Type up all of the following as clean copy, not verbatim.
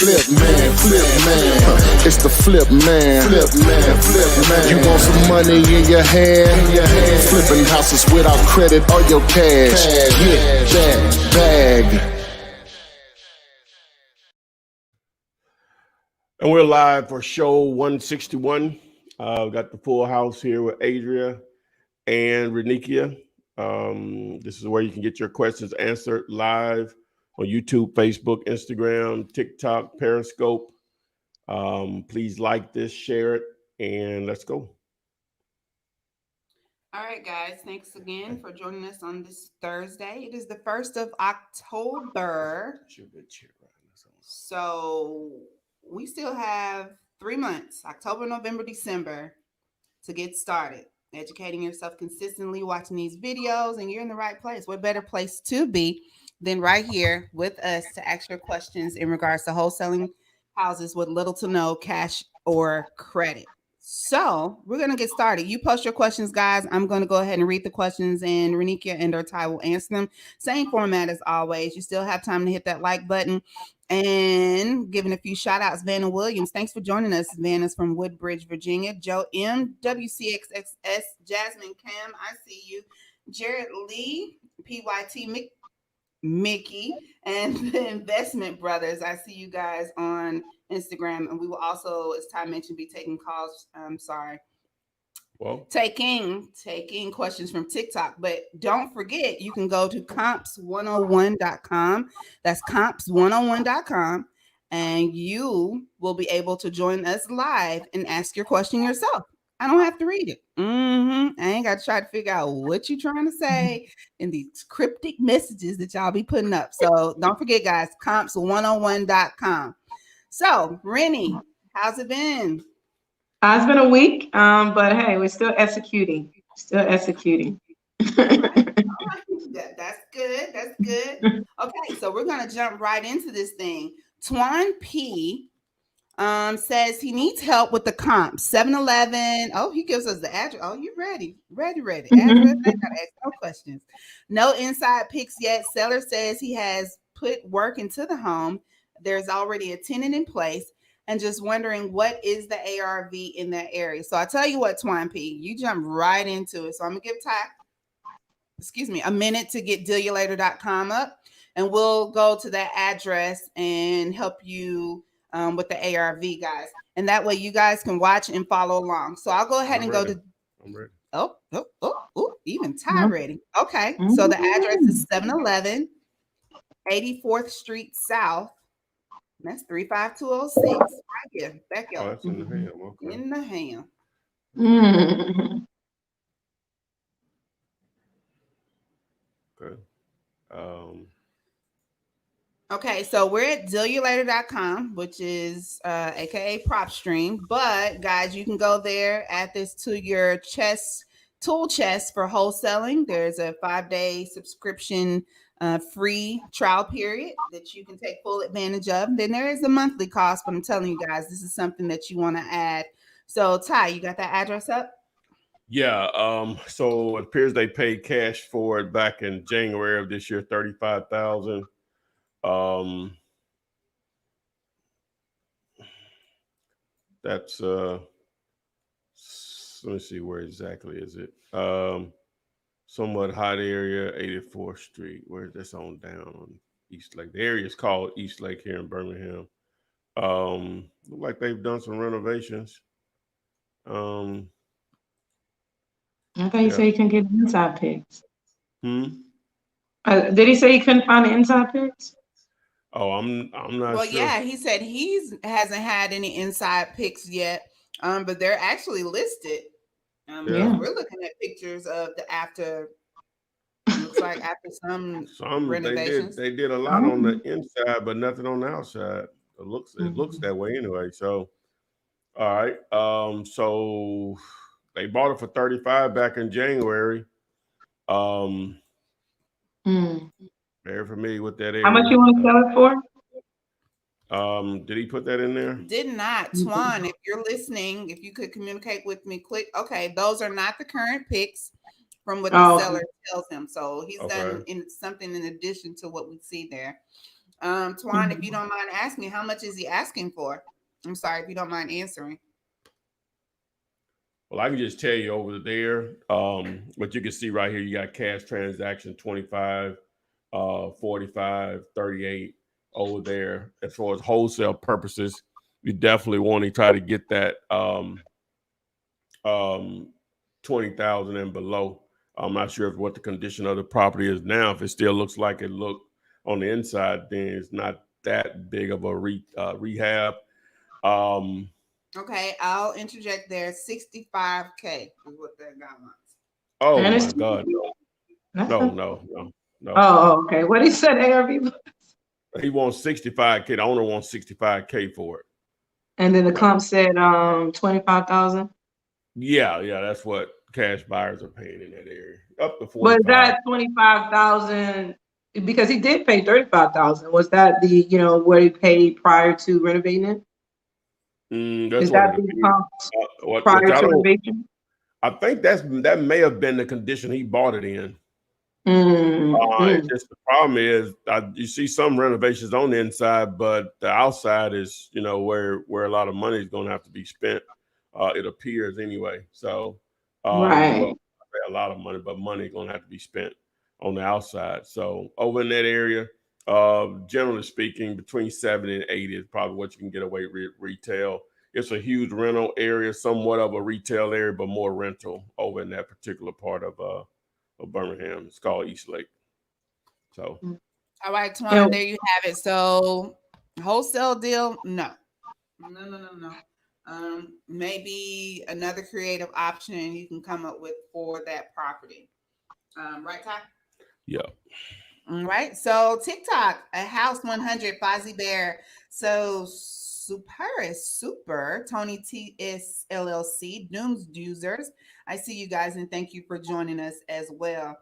It's the flip man. You want some money in your hand? Flipping houses without credit or your cash. Get that bag. And we're live for show 161. We got the full house here with Adria and Renikia. This is where you can get your questions answered live on YouTube, Facebook, Instagram, TikTok, Periscope. Please like this, share it, and let's go. All right, guys. Thanks again for joining us on this Thursday. It is the 1st of October. So we still have 3 months, October, November, December, to get started. Educating yourself consistently, watching these videos, and you're in the right place. What better place to be than right here with us to ask your questions in regards to wholesaling houses with little to no cash or credit. So we're going to get started. You post your questions, guys. I'm going to go ahead and read the questions, and Renikia and or Ty will answer them. Same format as always. You still have time to hit that like button. And giving a few shout outs, Vanna Williams. Thanks for joining us. Vanna's from Woodbridge, Virginia. Joe M, WCXXS, Jasmine Cam, I see you. Jared Lee, PYT Mickey, and the Investment Brothers. I see you guys on Instagram. And we will also, as Ty mentioned, be taking calls. Taking questions from TikTok, but don't forget you can go to comps101.com. That's comps101.com, and you will be able to join us live and ask your question yourself. I don't have to read it. I ain't got to try to figure out what you're trying to say in these cryptic messages that y'all be putting up. So don't forget, guys, comps101.com. So, Rennie, how's it been? It's been a week, but hey, we're still executing. That's good. That's good. Okay, so we're going to jump right into this thing. Twan P says he needs help with the comps. 7-Eleven. Oh, he gives us the address. Oh, you ready. Address. I gotta ask no questions. No inside picks yet. Seller says he has put work into the home. There's already a tenant in place. And just wondering what is the ARV in that area. So I tell you what, Twine P, you jump right into it. So I'm gonna give Ty, a minute to get dealulator.com up, and we'll go to that address and help you with the ARV, guys. And that way you guys can watch and follow along. So I'll go ahead and go to. I'm ready. Oh, even Ty ready. Okay. So the address is 711 84th Street South. That's 35206 right here. Back up. Oh, that's in the ham. Okay. In the ham. Okay. Okay, so we're at dealulator.com, which is aka PropStream. But guys, you can go there, add this to your tool chest for wholesaling. There's a 5-day subscription free trial period that you can take full advantage of. Then there is a monthly cost, but I'm telling you guys, this is something that you want to add. So Ty, you got that address up? Yeah. So it appears they paid cash for it back in January of this year, $35,000. That's let me see, where exactly is it? Somewhat hot area, 84th Street. Where's this on down on East Lake? The area is called East Lake here in Birmingham. Look like they've done some renovations. I thought you said you couldn't get inside pics. Did He say he couldn't find the inside pics? Oh, I'm not sure. Well, yeah, he said hasn't had any inside pics yet. But they're actually listed. We're looking at pictures of the after. Looks like after some renovations. They did a lot on the inside, but nothing on the outside. It looks that way anyway. So, all right. So they bought it for $35 back in January. Very familiar with that area. How much you want to sell it for? Did he put that in there? Did not. Twan, if you're listening, if you could communicate with me quick. Okay, those are not the current picks from what the seller tells him. So he's done something in addition to what we see there. Twan, if you don't mind asking, how much is he asking for? I'm sorry if you don't mind answering. Well, I can just tell you over there, but you can see right here, you got cash transaction 25, 45, 38 over there. As far as wholesale purposes, you definitely want to try to get that 20,000 and below. I'm not sure what the condition of the property is now. If it still looks like it looked on the inside, then it's not that big of a rehab. Okay, I'll interject there. 65K is what that guy wants. Oh my God, no. Oh, okay. What he said, ARV? He wants 65K. The owner wants 65K for it. And then the comp said 25,000. Yeah, that's what cash buyers are paying in that area. Up to 45. Was that 25,000? Because he did pay 35,000. Was that the what he paid prior to renovating it? That's Is what that it the appears. prior to renovation? I think that may have been the condition he bought it in. It's just the problem is you see some renovations on the inside, but the outside is where a lot of money is going to have to be spent. It appears anyway. So Right. well, a lot of money, but money is going to have to be spent on the outside. So over in that area, generally speaking, between 70 and 80 is probably what you can get away with retail. It's a huge rental area, somewhat of a retail area, but more rental over in that particular part of Birmingham. It's called East Lake. So, all right, Twan, there you have it. So, wholesale deal? No. Maybe another creative option you can come up with for that property. Right, Ty? Yeah. All right. So TikTok, a house 100, Fozzie Bear. So super Tony TS LLC, Dooms users. I see you guys and thank you for joining us as well.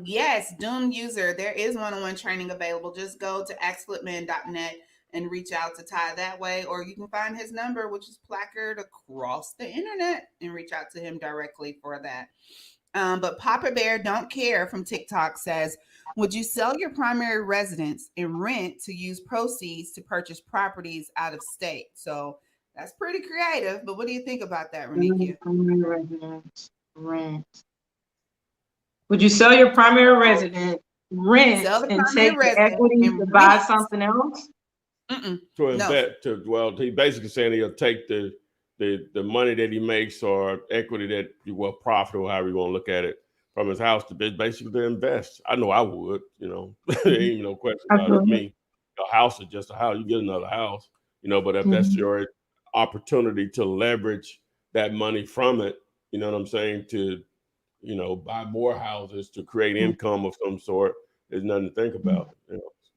Yes, Doom user, there is one-on-one training available. Just go to axflipman.net and reach out to Ty that way, or you can find his number, which is placard across the internet, and reach out to him directly for that. But Papa Bear Don't Care from TikTok says, would you sell your primary residence and rent to use proceeds to purchase properties out of state? So that's pretty creative, but what do you think about that, Renikia? Rent. Would you sell your primary residence, rent, and take the equity to buy something else? To invest, he's basically saying he'll take the money that he makes or equity that profit or however you want to look at it from his house to basically invest. I know I would, there ain't no question about it. Me, a house is just a house. You get another house, but if that's your opportunity to leverage that money from it, you know what I'm saying, to, buy more houses, to create income of some sort, there's nothing to think about.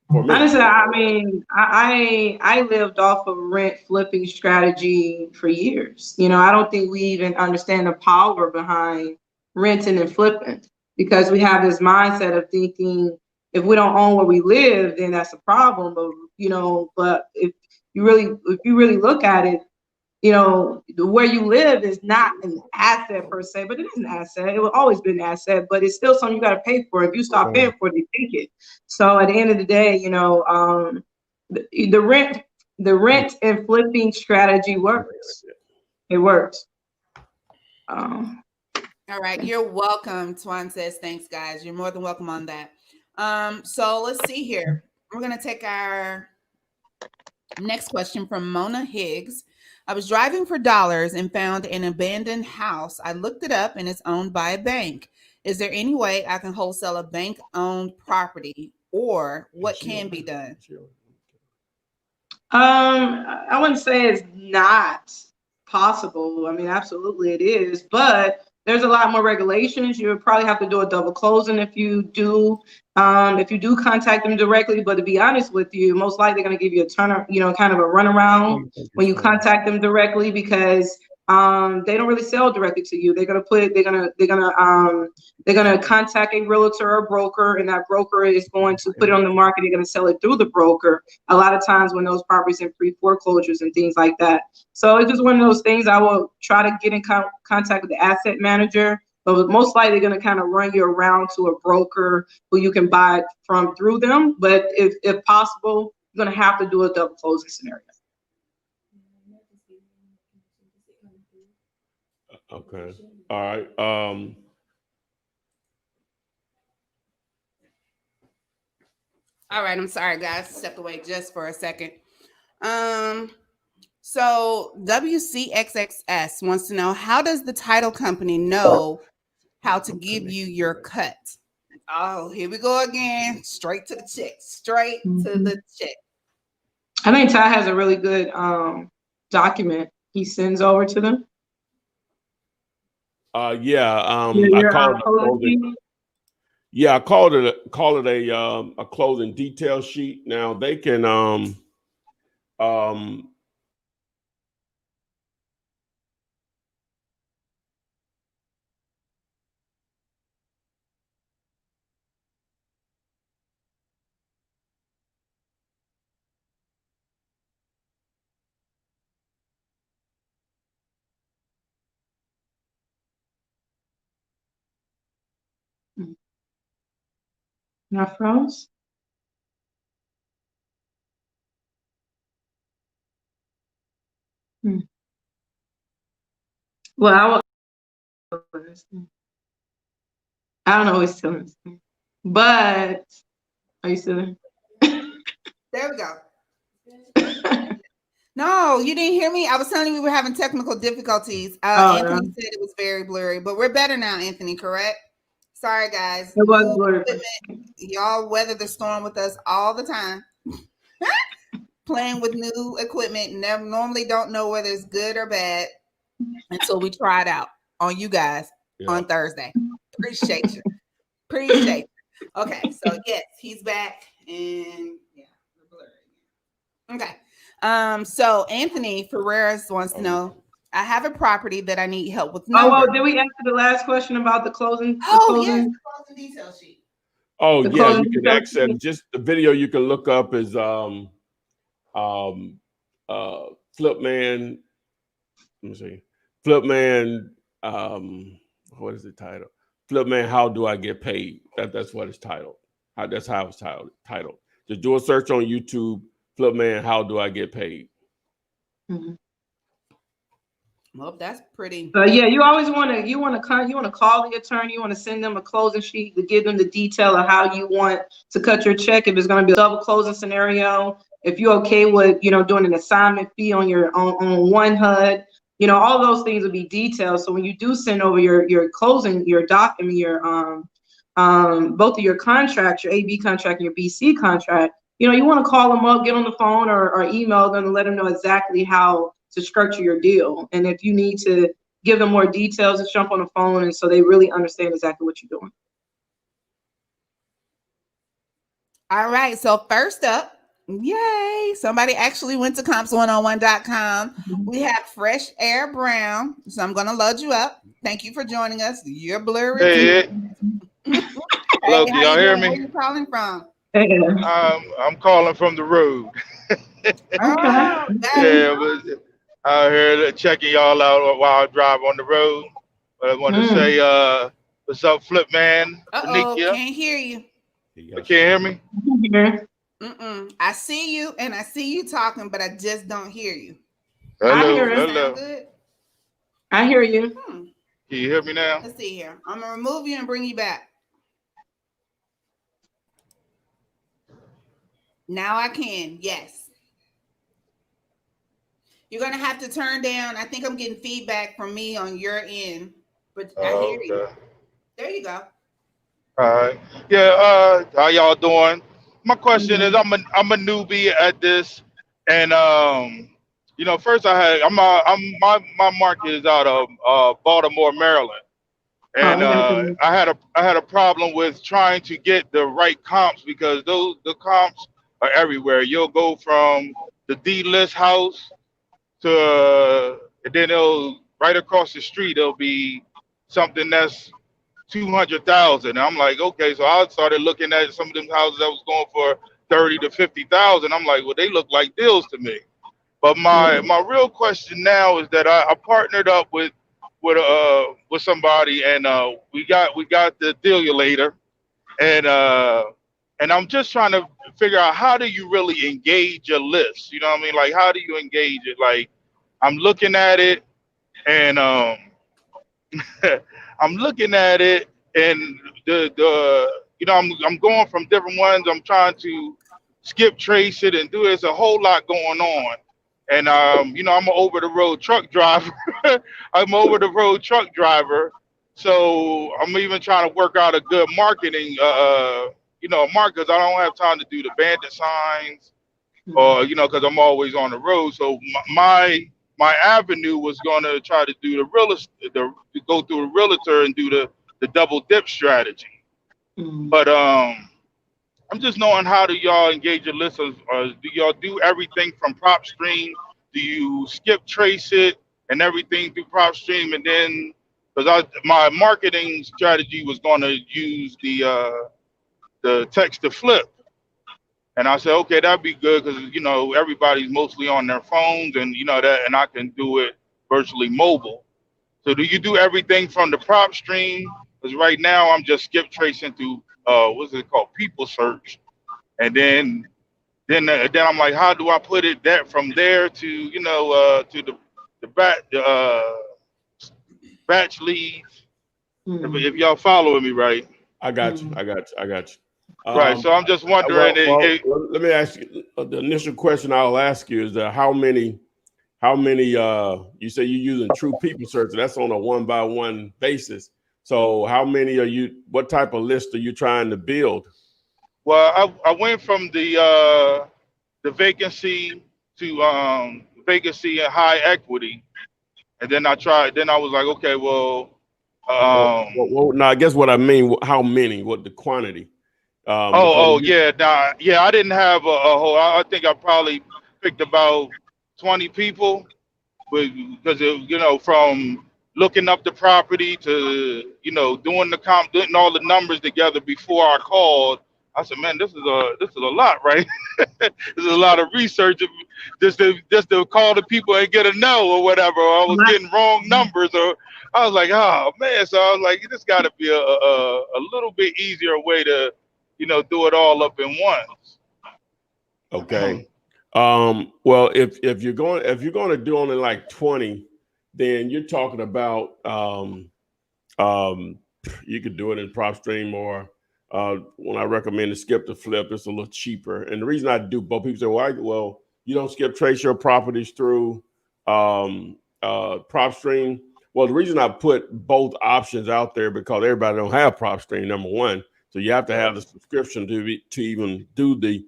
For me. Honestly, I mean, I lived off of rent flipping strategy for years. I don't think we even understand the power behind renting and flipping, because we have this mindset of thinking if we don't own where we live, then that's a problem. But if you really look at it, where you live is not an asset per se, but it is an asset. It will always be an asset, but it's still something you got to pay for. If you stop paying for it, they take it. So at the end of the day, the rent and flipping strategy works. It works. All right, you're welcome. Twan says, thanks, guys. You're more than welcome on that. So let's see here. We're going to take our next question from Mona Higgs. I was driving for dollars and found an abandoned house. I looked it up and it's owned by a bank. Is there any way I can wholesale a bank-owned property, or what can be done? I wouldn't say it's not possible. I mean, absolutely it is, but there's a lot more regulations. You would probably have to do a double closing if you do contact them directly. But to be honest with you, most likely they're going to give you a kind of a runaround when you contact them directly, because they don't really sell directly to you. They're gonna contact a realtor or broker, and that broker is going to put it on the market. They're gonna sell it through the broker. A lot of times when those properties in pre-foreclosures and things like that. So it's just one of those things. I will try to get in contact with the asset manager but most likely going to kind of run you around to a broker who you can buy it from through them. But if possible, you're going to have to do a double closing scenario. Okay. All right. All right, I'm sorry, guys. Stepped away just for a second. So WCXXS wants to know, how does the title company know how to give you your cut? Oh, here we go again. Straight to the check. Straight to the check. I think Ty has a really good document he sends over to them. Yeah. I Your called closing. Yeah, I call it a closing detail sheet. Now they can Not froze. Well, I don't know what's telling us, but are you still there? There we go. No, you didn't hear me. I was telling you we were having technical difficulties. Anthony said it was very blurry, but we're better now, Anthony, correct? Sorry, guys. It was blurry. Y'all weather the storm with us all the time. Playing with new equipment. Never normally don't know whether it's good or bad until we try it out on you guys on Thursday. Appreciate you. Appreciate you. Okay, so yes, he's back, and yeah, we're blurry. Okay. So Anthony Ferreras wants to know, I have a property that I need help with numbers. Oh, well, did we answer the last question about the closing? Yes, the closing detail sheet. Oh, yeah, you can access just the video you can look up is Flipman. Let me see. Flipman, what is the title? Flipman, How Do I Get Paid? That's what it's titled. That's how it's titled. Just do a search on YouTube, Flipman, How Do I Get Paid? Well, that's pretty. Yeah, you always want to call the attorney. You want to send them a closing sheet to give them the detail of how you want to cut your check. If it's going to be a double closing scenario, if you're okay with doing an assignment fee on your on one HUD, all those things will be detailed. So when you do send over your closing, your document, your both of your contracts, your AB contract and your BC contract, you want to call them up, get on the phone or email them and let them know exactly how to structure your deal. And if you need to give them more details, just jump on the phone and so they really understand exactly what you're doing. All right. So first up, yay, somebody actually went to comps101.com. We have Fresh Air Brown. So I'm going to load you up. Thank you for joining us. You're blurry. Hey. Hello, can y'all hear me? Where are you calling from? I'm calling from the road. Oh, yeah, but out here checking y'all out while I drive on the road. But I want to say, what's up, Flip Man? Can't hear you. You can't hear me? I see you and I see you talking, but I just don't hear you. Hello. I hear you. Can you hear me now? Let's see here. I'm gonna remove you and bring you back. Now I can. Yes. You're gonna have to turn down. I think I'm getting feedback from me on your end, but I hear you. There you go. All right. Yeah. How y'all doing? My question is, I'm a newbie at this, and first my market is out of Baltimore, Maryland, and I had a problem with trying to get the right comps because the comps are everywhere. You'll go from the D-list house to and then it'll right across the street. It'll be something that's 200,000. I'm like, okay, so I started looking at some of them houses that was going for 30 to 50,000. I'm like, well, they look like deals to me. But my real question now is that I partnered up with with somebody, and we got the dealulator, and I'm just trying to figure out how do you really engage your list. You know what I mean? Like, how do you engage it? Like, I'm looking at it, and I'm looking at it, and the I'm going from different ones. I'm trying to skip trace it and do it. There's a whole lot going on. And I'm an over the road truck driver. I'm over the road truck driver. So I'm even trying to work out a good marketing mark, because I don't have time to do the bandit signs, or because I'm always on the road. So my avenue was going to try to do to go through a realtor and do the double dip strategy. But I'm just knowing, how do y'all engage your listeners? Do y'all do everything from prop stream? Do you skip trace it and everything through prop stream? And then, because my marketing strategy was going to use the text to flip. And I said, okay, that'd be good, because everybody's mostly on their phones, and and I can do it virtually mobile. So do you do everything from the prop stream? Because right now I'm just skip tracing through what's it called, people search, and then I'm like, how do I put it that from there to to the batch leads? If y'all following me, right? I got you. Right. So I'm just wondering. Let me ask you. The initial question I'll ask you is how many? You say you're using True People Search. That's on a 1-by-1 basis. So how many are you? What type of list are you trying to build? Well, I went from the vacancy to vacancy and high equity, and then I tried. Then I was like, okay, well, now I guess what I mean. How many? What the quantity? Yeah, I didn't have a whole. I think I probably picked about 20 people, because from looking up the property to doing doing all the numbers together before I called. I said, man, this is a lot, right? This is a lot of research just to call the people and get a no or whatever. Or I was getting wrong numbers, or I was like, oh man. So I was like, this got to be a little bit easier way to do it all up in once. Okay. Well, if you're going to do only like 20, then you're talking about you could do it in PropStream, or when I recommend to skip the flip, it's a little cheaper. And the reason I do both, people say, well, you don't skip trace your properties through PropStream. Well, the reason I put both options out there, because everybody don't have PropStream, number one. So you have to have the subscription to even do the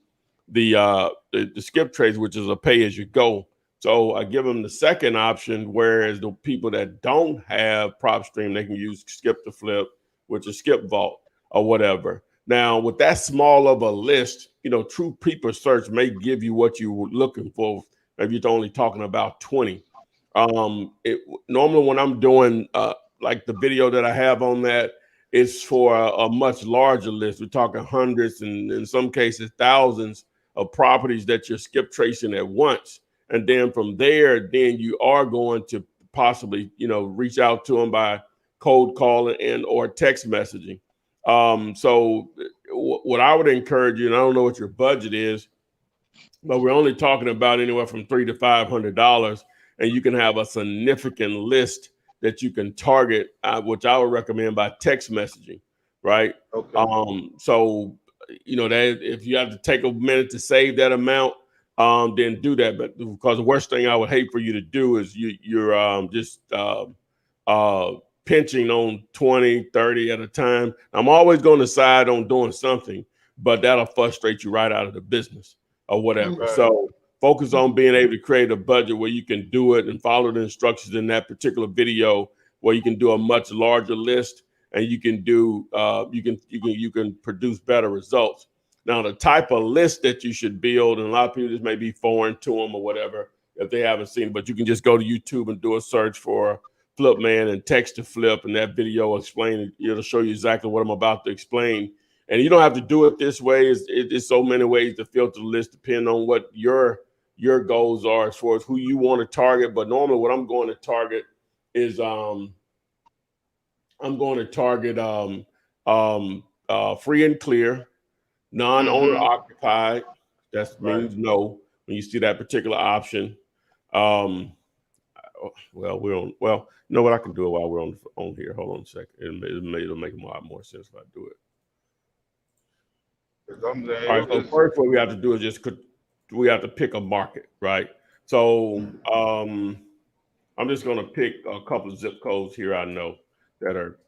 skip trace, which is a pay as you go. So I give them the second option, whereas the people that don't have PropStream, they can use skip to flip, which is skip vault or whatever. Now, with that small of a list, True People Search may give you what you were looking for. Maybe you're only talking about 20. Normally when I'm doing like the video that I have on that, it's for a much larger list. We're talking hundreds and in some cases thousands of properties that you're skip tracing at once. And then from there, then you are going to possibly, reach out to them by cold calling and or text messaging. So what I would encourage you, and I don't know what your budget is, but we're only talking about anywhere from $300 to $500, and you can have a significant list that you can target, which I would recommend by text messaging, right? Okay. So that if you have to take a minute to save that amount, then do that. But because the worst thing I would hate for you to do is you're just pinching on 20, 30 at a time. I'm always going to side on doing something, but that'll frustrate you right out of the business or whatever. Right. So focus on being able to create a budget where you can do it and follow the instructions in that particular video, where you can do a much larger list and you can do you can produce better results. Now, the type of list that you should build, and a lot of people, this may be foreign to them or whatever if they haven't seen it, but you can just go to YouTube and do a search for Flip Man and text to flip, and that video will explain, it'll show you exactly what I'm about to explain. And you don't have to do it this way. It's so many ways to filter the list depending on what your goals are as far as who you want to target. But normally what I'm going to target is I'm going to target free and clear, non-owner occupied. That means no when you see that particular option. Well, we're on. Well, you know what? I can do it while we're on here. Hold on a second. It'll make a lot more sense if I do it. All right. So first, what we have to do is we have to pick a market, right? So I'm just going to pick a couple of zip codes here I know that are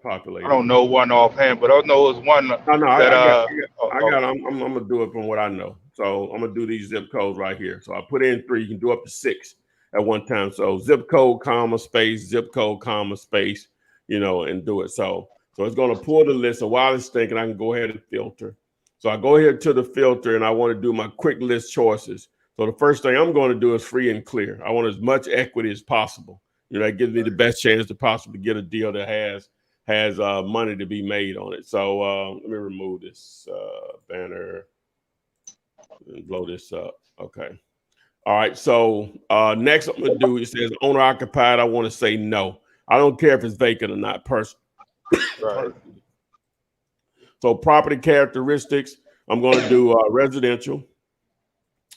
populated. I don't know one offhand, but I know it's one No, I got. I'm going to do it from what I know. So I'm going to do these zip codes right here. So I put in 3. You can do up to 6 at one time. So zip code, comma, space, zip code, comma, space, and do it. So it's going to pull the list. So while it's thinking, I can go ahead and filter. So I go here to the filter, and I want to do my quick list choices. So the first thing I'm going to do is free and clear. I want as much equity as possible. That gives me the best chance to possibly get a deal that has money to be made on it. So let me remove this banner and blow this up. Okay. All right. So next I'm going to do, it says owner occupied. I want to say no. I don't care if it's vacant or not. Right. So property characteristics, I'm going to do residential.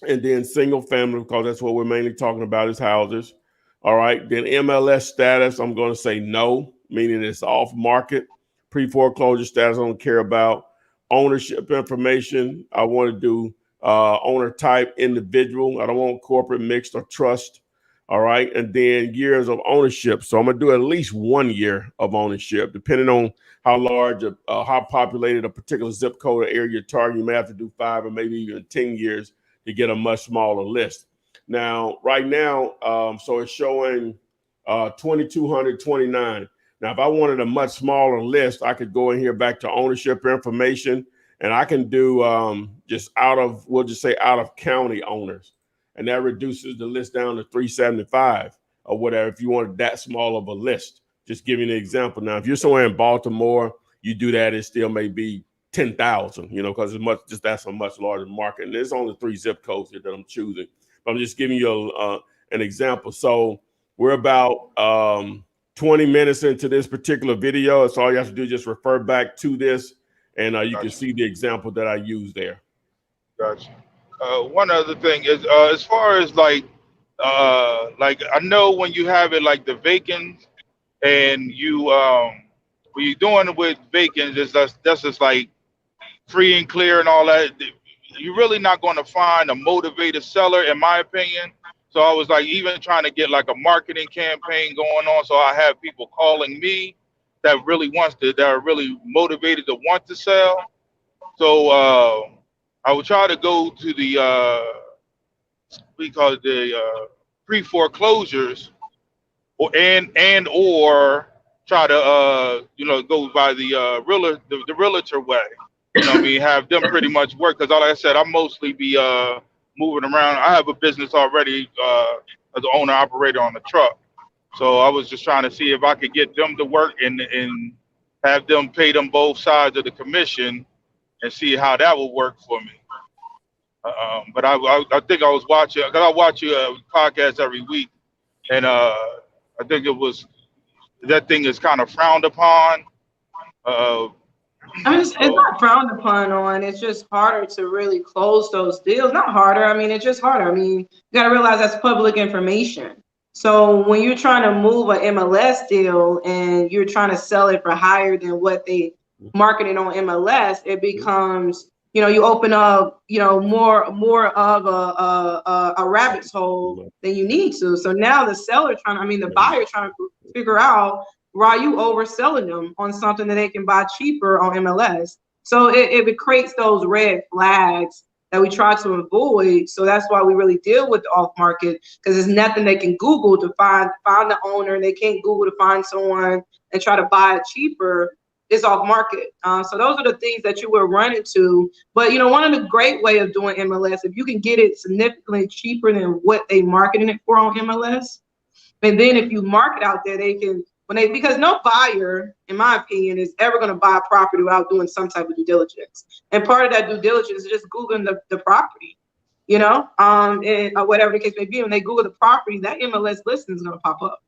And then single family, because that's what we're mainly talking about is houses. All right. Then MLS status, I'm going to say no, meaning it's off market. Pre-foreclosure status, I don't care about. Ownership information, I want to do owner type individual. I don't want corporate, mixed, or trust. All right. And then years of ownership. So I'm going to do at least 1 year of ownership, depending on how large, how populated a particular zip code or area you're targeting. You may have to do 5 or maybe even 10 years to get a much smaller list. Now, right now, so it's showing 2,229. Now, if I wanted a much smaller list, I could go in here back to ownership information, and I can do we'll just say out of county owners. And that reduces the list down to 375 or whatever if you wanted that small of a list. Just giving an example. Now, if you're somewhere in Baltimore, you do that, it still may be 10,000, because that's a much larger market. And there's only 3 zip codes here that I'm choosing. But I'm just giving you an example. So we're about 20 minutes into this particular video. So all you have to do is just refer back to this, and you can see the example that I used there. Gotcha. One other thing is, as far as like I know when you have it like the vacant, and you when you're doing it with vacant, that's just like free and clear and all that. You're really not going to find a motivated seller, in my opinion. So I was like even trying to get like a marketing campaign going on, so I have people calling me that are really motivated to want to sell. So I would try to go to the pre-foreclosures, or try to go by the realtor way. Have them pretty much work, because like I said, I mostly be moving around. I have a business already as an owner operator on the truck, so I was just trying to see if I could get them to work and have them pay them both sides of the commission and see how that would work for me. But I think I was watching, because I watch your podcast every week, and I think that thing is kind of frowned upon. It's not frowned upon. It's just harder to really close those deals. Not harder. It's just harder. You got to realize that's public information. So when you're trying to move an MLS deal and you're trying to sell it for higher than what they marketed on MLS, it becomes, you open up, more of a rabbit's hole than you need to. So now the buyer trying to figure out why you overselling them on something that they can buy cheaper on MLS. So it creates those red flags that we try to avoid. So that's why we really deal with the off market, because there's nothing they can Google to find the owner. They can't Google to find someone and try to buy it cheaper. It's off market. So those are the things that you will run into. But one of the great way of doing MLS, if you can get it significantly cheaper than what they marketing it for on MLS, and then if you market out there, because no buyer, in my opinion, is ever going to buy a property without doing some type of due diligence. And part of that due diligence is just Googling the property, and whatever the case may be. When they Google the property, that MLS listing is going to pop up.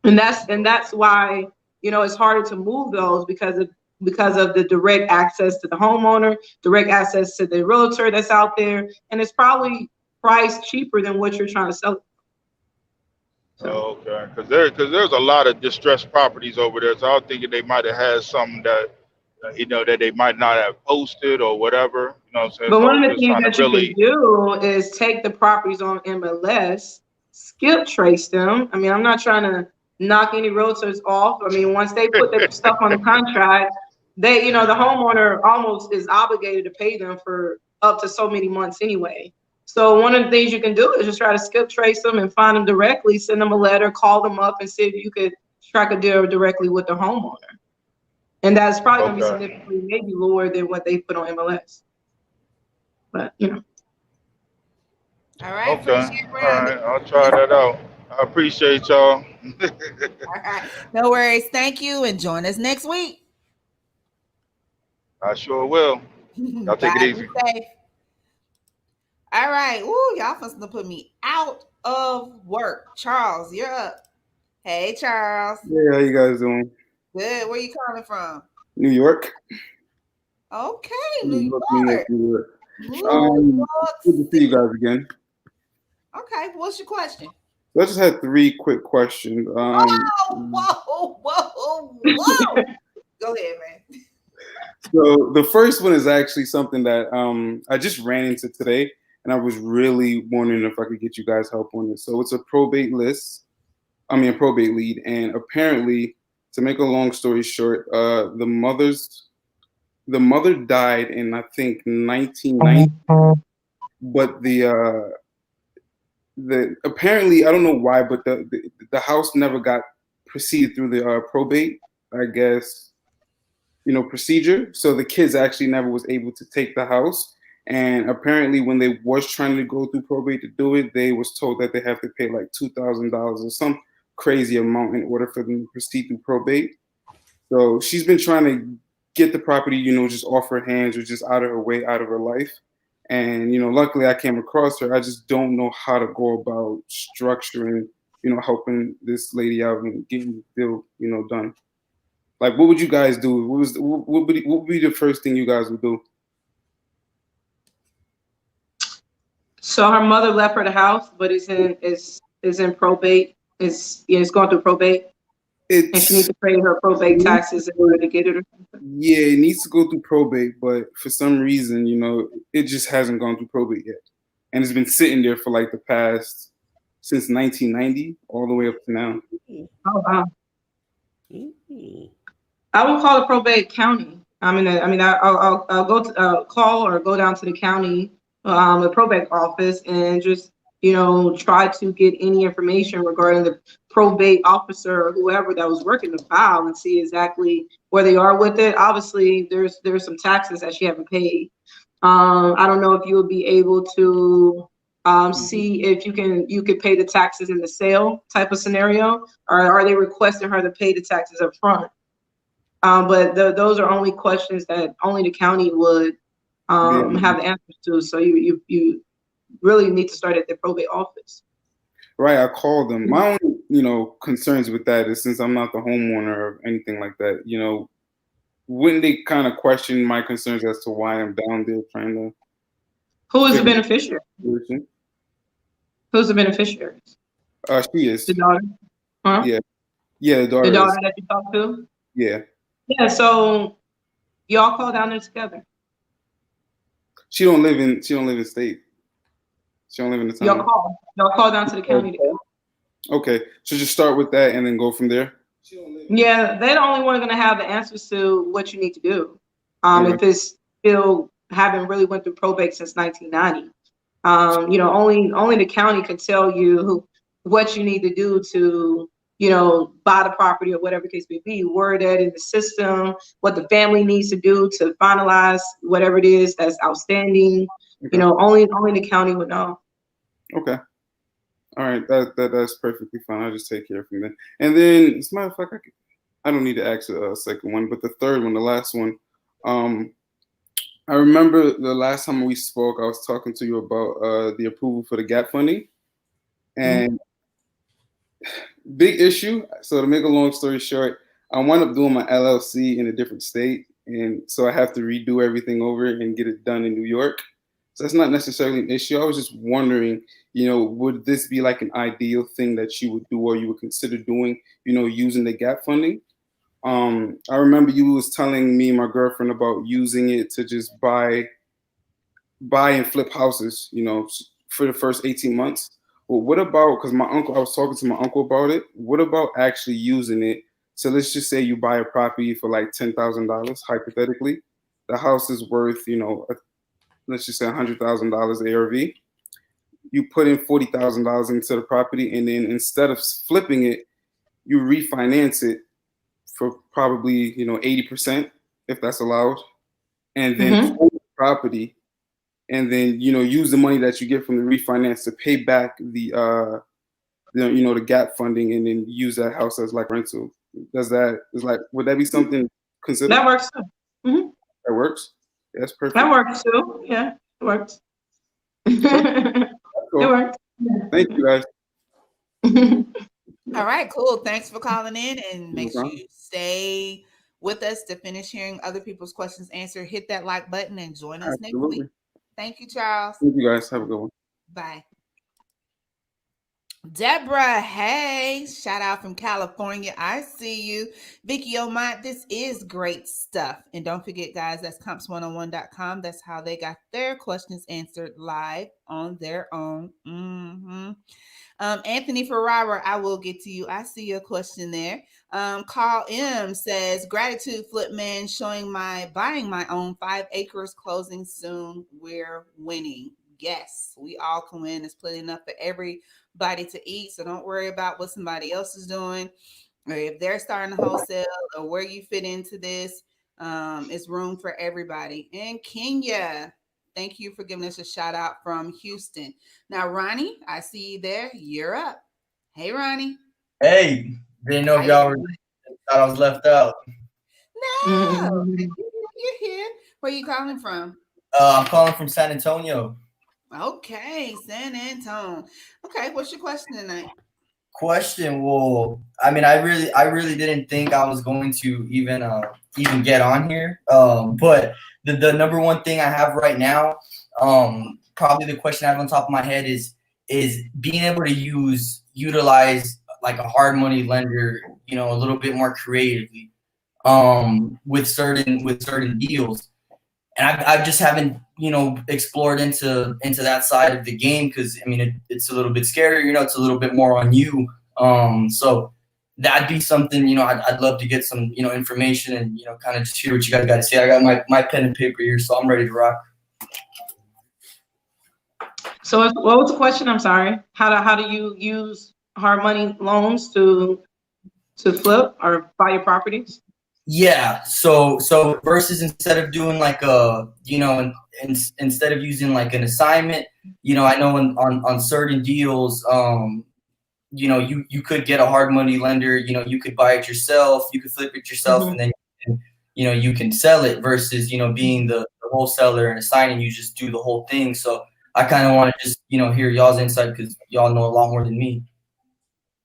And that's why, you know, it's harder to move those because of the direct access to the homeowner, direct access to the realtor that's out there, and it's probably priced cheaper than what you're trying to sell it. So. Oh, okay, because there's a lot of distressed properties over there, so I was thinking they might have had some that that they might not have posted or whatever. You know what I'm saying? But So I one was of the just things trying to that you can really. do is take the properties on MLS, skip trace them. I mean, I'm not trying to knock any realtors off. I mean, once they put their stuff on the contract, they, you know, the homeowner almost is obligated to pay them for up to so many months anyway. So one of the things you can do is just try to skip trace them and find them directly, send them a letter, call them up and see if you could strike a deal directly with the homeowner. And that's probably going to be Okay. significantly maybe lower than what they put on MLS. But, you know. All right. Okay. Appreciate All it. right. I'll try that out. I appreciate y'all. All right. No worries. Thank you. And join us next week. I sure will. Y'all take it Bye. easy. Be safe. All right. Ooh, y'all supposed to put me out of work. Charles, you're up. Hey, Charles. Hey, how you guys doing? Good. Where you coming from? New York? Okay, New New York, New York, York. New York. New York Good to see you guys again. Okay, what's your question? So I just had 3 quick questions. Whoa. Go ahead, man. So the first one is actually something that I just ran into today, and I was really wondering if I could get you guys help on it. So it's a probate probate lead, and apparently, to make a long story short, the mother died in, I think, 1990, but the apparently, I don't know why, but the house never got proceeded through the probate, I guess, procedure. So the kids actually never was able to take the house. And apparently, when they was trying to go through probate to do it, they was told that they have to pay like $2,000 or some crazy amount in order for them to proceed through probate. So she's been trying to get the property, just off her hands or just out of her way, out of her life. And, luckily I came across her. I just don't know how to go about structuring, helping this lady out and getting the deal, done. Like, what would you guys do? What would be the first thing you guys would do? So her mother left her the house, but it's in probate. It's going through probate. And she needs to pay her probate taxes in order to get it. Yeah, it needs to go through probate, but for some reason, it just hasn't gone through probate yet. And it's been sitting there for like the past, since 1990, all the way up to now. Oh, wow. I will call the probate county. I'll go to call or go down to the county, the probate office, and just try to get any information regarding the probate officer or whoever that was working the file and see exactly where they are with it. Obviously, there's some taxes that she haven't paid. I don't know if you would be able to see if you could pay the taxes in the sale type of scenario, or are they requesting her to pay the taxes up front? But those are only questions that only the county would have the answers to. So you really need to start at the probate office. Right, I called them. My only, concerns with that is, since I'm not the homeowner or anything like that, wouldn't they kind of question my concerns as to why I'm down there trying to? Who is the beneficiary? Who's the beneficiary? She is. The daughter? Huh? Yeah, the daughter. The daughter that you talked to? Yeah. Yeah, so y'all call down there together. She don't live in state. She don't live in the town. Y'all call down to the county together. Okay, so just start with that and then go from there. Yeah, they're the only one going to have the answers to what you need to do. If it's still haven't really went through probate since 1990, only the county can tell you what you need to do to buy the property or whatever the case may be. Word that in the system, what the family needs to do to finalize whatever it is that's outstanding. Okay. Only the county would know. Okay. All right, that's perfectly fine. I'll just take care from there. And then, as a matter of fact, I don't need to ask a second one, but the third one, the last one. I remember the last time we spoke, I was talking to you about the approval for the gap funding, and big issue. So to make a long story short, I wound up doing my LLC in a different state, and so I have to redo everything over and get it done in New York. So that's not necessarily an issue. I was just wondering, would this be like an ideal thing that you would do or you would consider doing, using the gap funding? I remember you was telling me and my girlfriend about using it to just buy and flip houses, for the first 18 months. Well, what about, because I was talking to my uncle about it. What about actually using it? So let's just say you buy a property for like $10,000, hypothetically. The house is worth, let's just say $100,000 ARV. You put in $40,000 into the property, and then instead of flipping it, you refinance it for probably 80%, if that's allowed, and then hold the property, and then use the money that you get from the refinance to pay back the the gap funding, and then use that house as like rental. Would that be something considered? That works too. Mm-hmm. That works. Yeah, that's perfect. That works too. Yeah, it works. Cool. It works. Thank you, guys. All right, cool. Thanks for calling in, and make sure you stay with us to finish hearing other people's questions answered. Hit that like button and join us next week. Thank you, Charles. Thank you, guys. Have a good one. Bye. Deborah, hey, shout out from California. I see you. Vicky Omont, this is great stuff. And don't forget, guys, that's comps101.com. That's how they got their questions answered live on their own. Anthony Ferrara, I will get to you. I see your question there. Carl M says, gratitude, Flipman, buying my own 5 acres, closing soon. We're winning. Yes, we all can win. There's plenty enough for everybody to eat. So don't worry about what somebody else is doing, or if they're starting to wholesale, or where you fit into this. It's room for everybody. And Kenya, thank you for giving us a shout out from Houston. Now, Ronnie, I see you there. You're up. Hey, Ronnie. Hey, didn't know if y'all thought I was left out. No, you're here. Where are you calling from? I'm calling from San Antonio. Okay, San Antonio. Okay, what's your question tonight? Question. Well, I mean, I really didn't think I was going to even get on here. But the number one thing I have right now, probably the question I have on top of my head is being able to utilize like a hard money lender, a little bit more creatively, with certain deals. And I just haven't, explored into that side of the game, because I mean it's a little bit scarier, it's a little bit more on you. So that'd be something, I'd love to get some, information and kind of just hear what you guys got to say. I got my pen and paper here, so I'm ready to rock. So what was the question? I'm sorry. How do you use hard money loans to flip or buy your properties? Yeah. So versus instead of doing like instead of using like an assignment, I know on certain deals, you could get a hard money lender, you could buy it yourself, you could flip it yourself, and then, you can sell it versus, being the wholesaler and assigning, you just do the whole thing. So I kind of want to just, hear y'all's insight, because y'all know a lot more than me.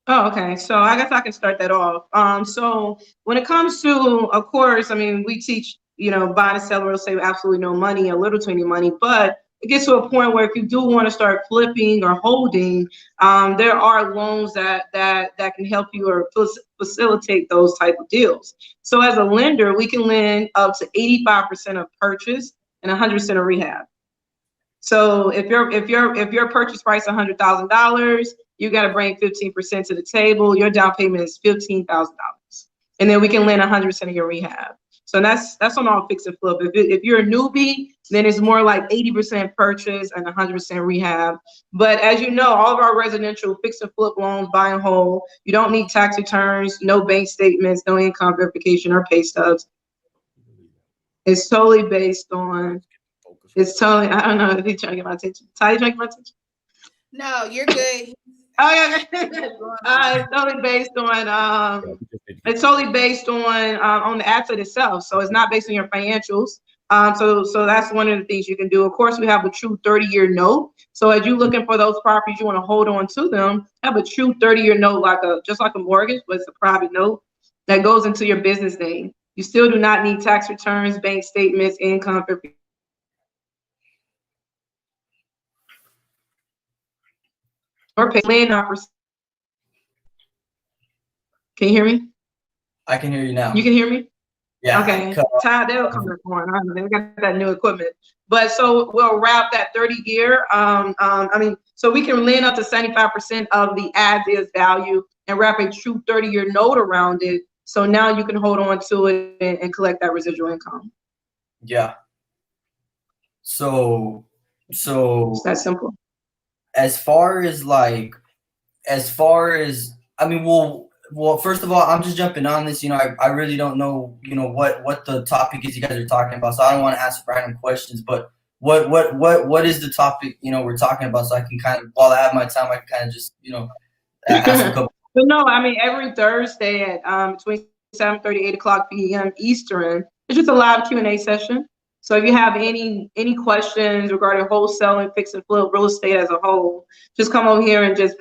Oh, okay. So I guess I can start that off. So when it comes to, of course, I mean, we teach, buying and selling real estate with absolutely no money, or little to any money, but it gets to a point where if you do want to start flipping or holding, there are loans that can help you or facilitate those type of deals. So as a lender, we can lend up to 85% of purchase and 100% of rehab. So if your purchase price is $100,000, you got to bring 15% to the table. Your down payment is $15,000, and then we can lend 100% of your rehab. So that's on all fix and flip. If you're a newbie, then it's more like 80% purchase and 100% rehab. But as you know, all of our residential fix and flip loans, buy and hold, you don't need tax returns, no bank statements, no income verification or pay stubs. It's totally based on. I don't know if he's trying to get my attention. Ty, you trying to get my attention? No, you're good. Okay. It's totally based on the asset itself. So it's not based on your financials. So that's one of the things you can do. Of course, we have a true 30-year note. So as you're looking for those properties, you want to hold on to them. Have a true 30-year note, just like a mortgage, but it's a private note that goes into your business name. You still do not need tax returns, bank statements, income, or pay land offers. Can you hear me? I can hear you now. You can hear me? Yeah. Okay. Ty, they'll come back on. They got that new equipment. But so we'll wrap that 30-year. So we can lend up to 75% of the as-is value and wrap a true 30-year note around it. So now you can hold on to it and collect that residual income. Yeah. So It's that simple. as far as well, first of all, I'm just jumping on this. I really don't know, what the topic is you guys are talking about. So I don't want to ask random questions, but what is the topic, we're talking about, so I can kind of, while I have my time, I can kind of just, ask a couple. But no, every Thursday at between 7:30, 8 o'clock p.m. Eastern, it's just a live Q&A session. So if you have any questions regarding wholesaling, fix and flip, real estate as a whole, just come over here and just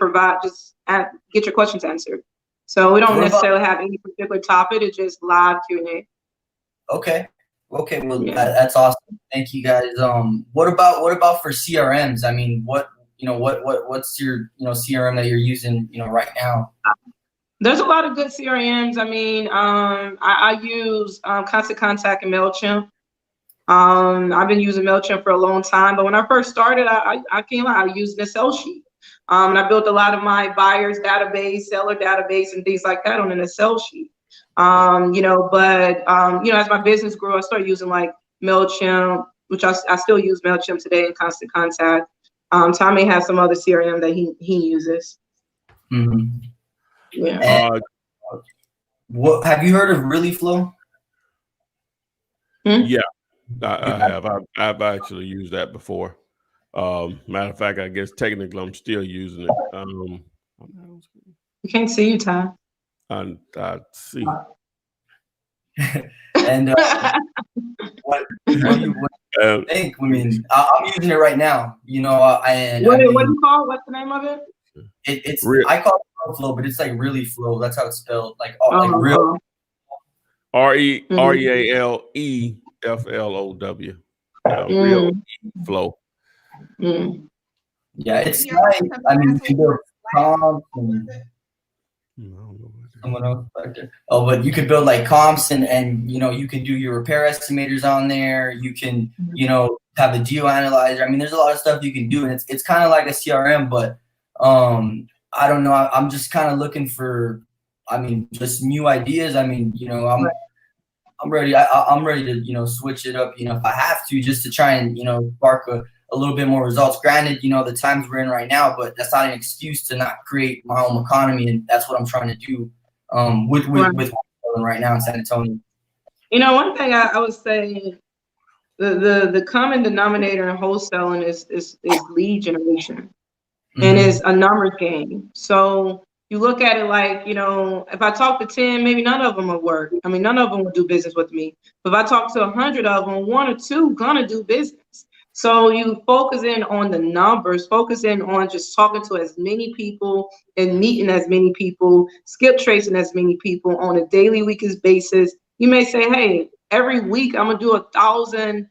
get your questions answered. So we don't necessarily have any particular topic. It's just live Q&A. Okay. Well, yeah. That's awesome. Thank you guys. What about for CRMs? I mean, what's your CRM that you're using right now? There's a lot of good CRMs. I use Constant Contact and MailChimp. I've been using MailChimp for a long time, but when I first started, I came out, I used an Excel sheet. And I built a lot of my buyers database, seller database, and things like that on an Excel sheet. As my business grew, I started using like MailChimp, which I still use MailChimp today, and Constant Contact. Tommy has some other CRM that he uses. Mm-hmm. Yeah. What have you heard of Really Flow? Yeah, I have. I've actually used that before. Matter of fact, I guess technically I'm still using it. You can't see you, Ty. I see. And what do you think? I'm using it right now. What do you call? What's the name of it? It's I call it Flow, but it's like Really Flow. That's how it's spelled. Like real. REALEFLOW. Real Flow. Mm. Yeah, it's nice. You can build comps and someone else back there. Oh, but you could build like comps and you can do your repair estimators on there. You can have a geo analyzer. There's a lot of stuff you can do, and it's kind of like a CRM, but I don't know. I'm just kind of looking for just new ideas. I'm ready. I'm ready to switch it up. If I have to, just to try and spark a little bit more results. Granted, the times we're in right now, but that's not an excuse to not create my own economy, and that's what I'm trying to do with right now in San Antonio. One thing I would say, the common denominator in wholesaling is lead generation, mm-hmm. and it's a numbers game. So you look at it like, if I talk to 10, maybe none of them will work. None of them will do business with me. But if I talk to 100 of them, 1 or 2 gonna do business. So you focus in on the numbers, focus in on just talking to as many people and meeting as many people, skip tracing as many people on a daily, weekly basis. You may say, hey, every week I'm gonna do 1,000,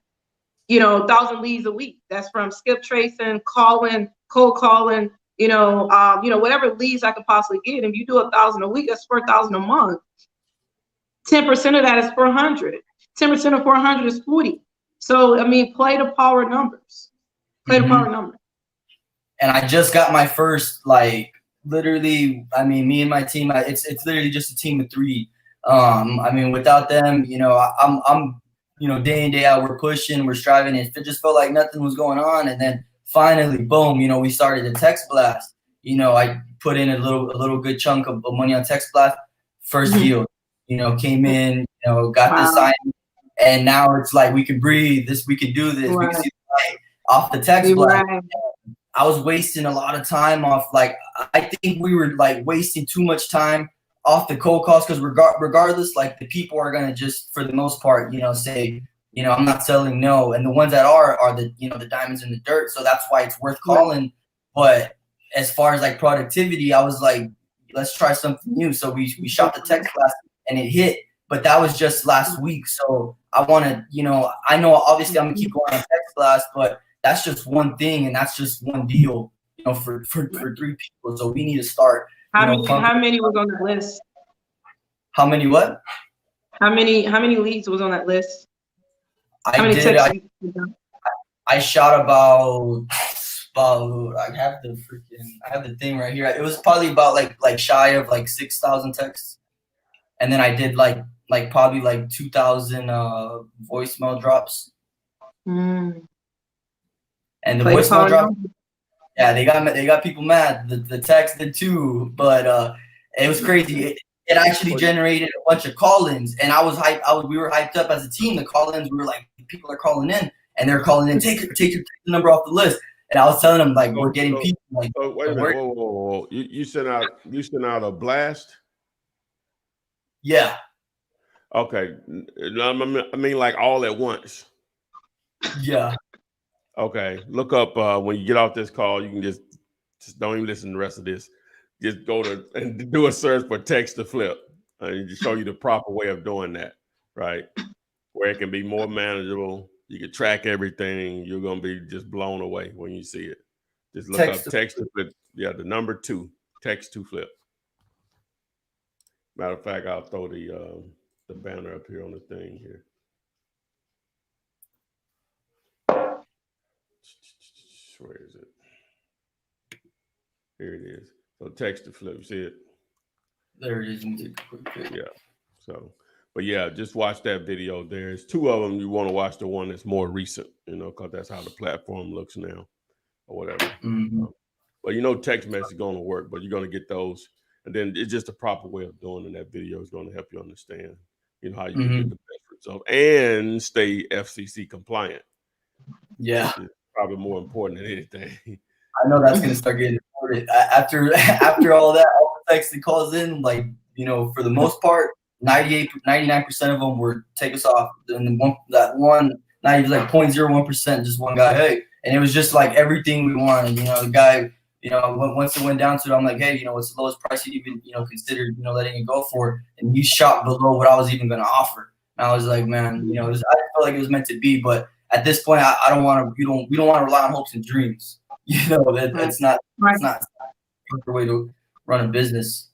1,000 leads a week. That's from skip tracing, calling, cold calling, whatever leads I could possibly get. If you do 1,000 a week, that's 4,000 a month. 10% of that is 400. 10% of 400 is 40. So, play the power numbers. Play the power numbers. And I just got my first, literally, me and my team, it's literally just a team of 3. Without them, I'm day in, day out, we're pushing, we're striving. And it just felt like nothing was going on. And then finally, boom, we started a text blast. I put in a little good chunk of money on text blast. First deal, came in, got this sign. And now it's like we can breathe. We can do this. Right. We can see the light off the text blast. Right. I was wasting a lot of time off. I think we were wasting too much time off the cold calls because regardless, the people are gonna just, for the most part, say, You know, I'm not selling, no. And the ones that are the, you know, the diamonds in the dirt. So that's why it's worth calling. But as far as like productivity, I was like, let's try something new. So we shot the text class and it hit, but that was just last week. So I want to, you know, I know obviously I'm gonna keep going on text class, but that's just one thing and that's just one deal, you know, for 3 people. So we need to start. How many was on the list? How many what? How many leads was on that list? How many I shot about I have the thing right here. It was probably about like shy of like 6,000 texts. And then I did like probably like 2,000 voicemail drops. Mm. And the voicemail drops, yeah, they got people mad. The text did too, but it was crazy. It actually generated a bunch of call-ins, and I was hyped. We were hyped up as a team. The call-ins, we were like, people are calling in, and they're calling in. Take the number off the list. And I was telling them like, we're getting people. Like, wait a minute, whoa. You sent out a blast. Yeah. Okay. I mean, like all at once. Yeah. Okay. Look up when you get off this call. You can just don't even listen to the rest of this. Just go to and do a search for text to flip, and to show you the proper way of doing that, right? Where it can be more manageable. You can track everything. You're gonna be just blown away when you see it. Just look up text to flip. Yeah, the number 2, text to flip. Matter of fact, I'll throw the banner up here on the thing here. Where is it? Here it is. So text to flip, see it? There it is. Yeah. So, but yeah, just watch that video. There's 2 of them. You want to watch the one that's more recent, you know, because that's how the platform looks now, or whatever. Mm-hmm. But you know, text message is going to work, but you're going to get those, and then it's just a proper way of doing it. That video is going to help you understand, you know, how you can get the best result and stay FCC compliant. Yeah, it's probably more important than anything. I know that's gonna start getting reported after all that, all the text that calls in. Like, you know, for the most part, 99% of them were take us off. And not even like 0.01%, just one guy, hey, and it was just like everything we wanted. You know, the guy, you know, once it went down to it, I'm like, hey, you know, what's the lowest price you even, you know, considered, you know, letting it go for? And he shot below what I was even gonna offer. And I was like, man, you know, I felt like it was meant to be, but at this point, I don't want to. We don't want to rely on hopes and dreams. You know, it's not the proper way to run a business.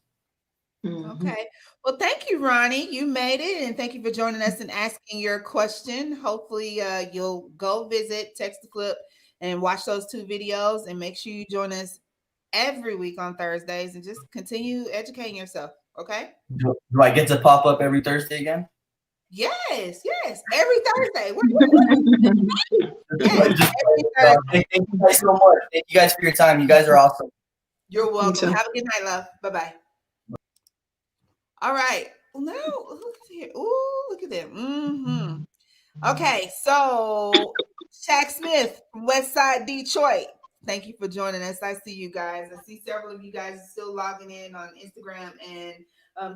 Okay. Well, thank you, Ronnie. You made it, and thank you for joining us and asking your question. Hopefully, you'll go visit Text to Flip and watch those 2 videos, and make sure you join us every week on Thursdays, and just continue educating yourself. Okay. Do I get to pop up every Thursday again? Yes, every Thursday. Thank you guys so much. Thank you guys for your time. You guys are awesome. You're welcome. Have a good night, love. Bye-bye. All right. Well, now look here. Ooh, look at that. Okay, so Shaq Smith from Westside Detroit. Thank you for joining us. I see you guys. I see several of you guys still logging in on Instagram and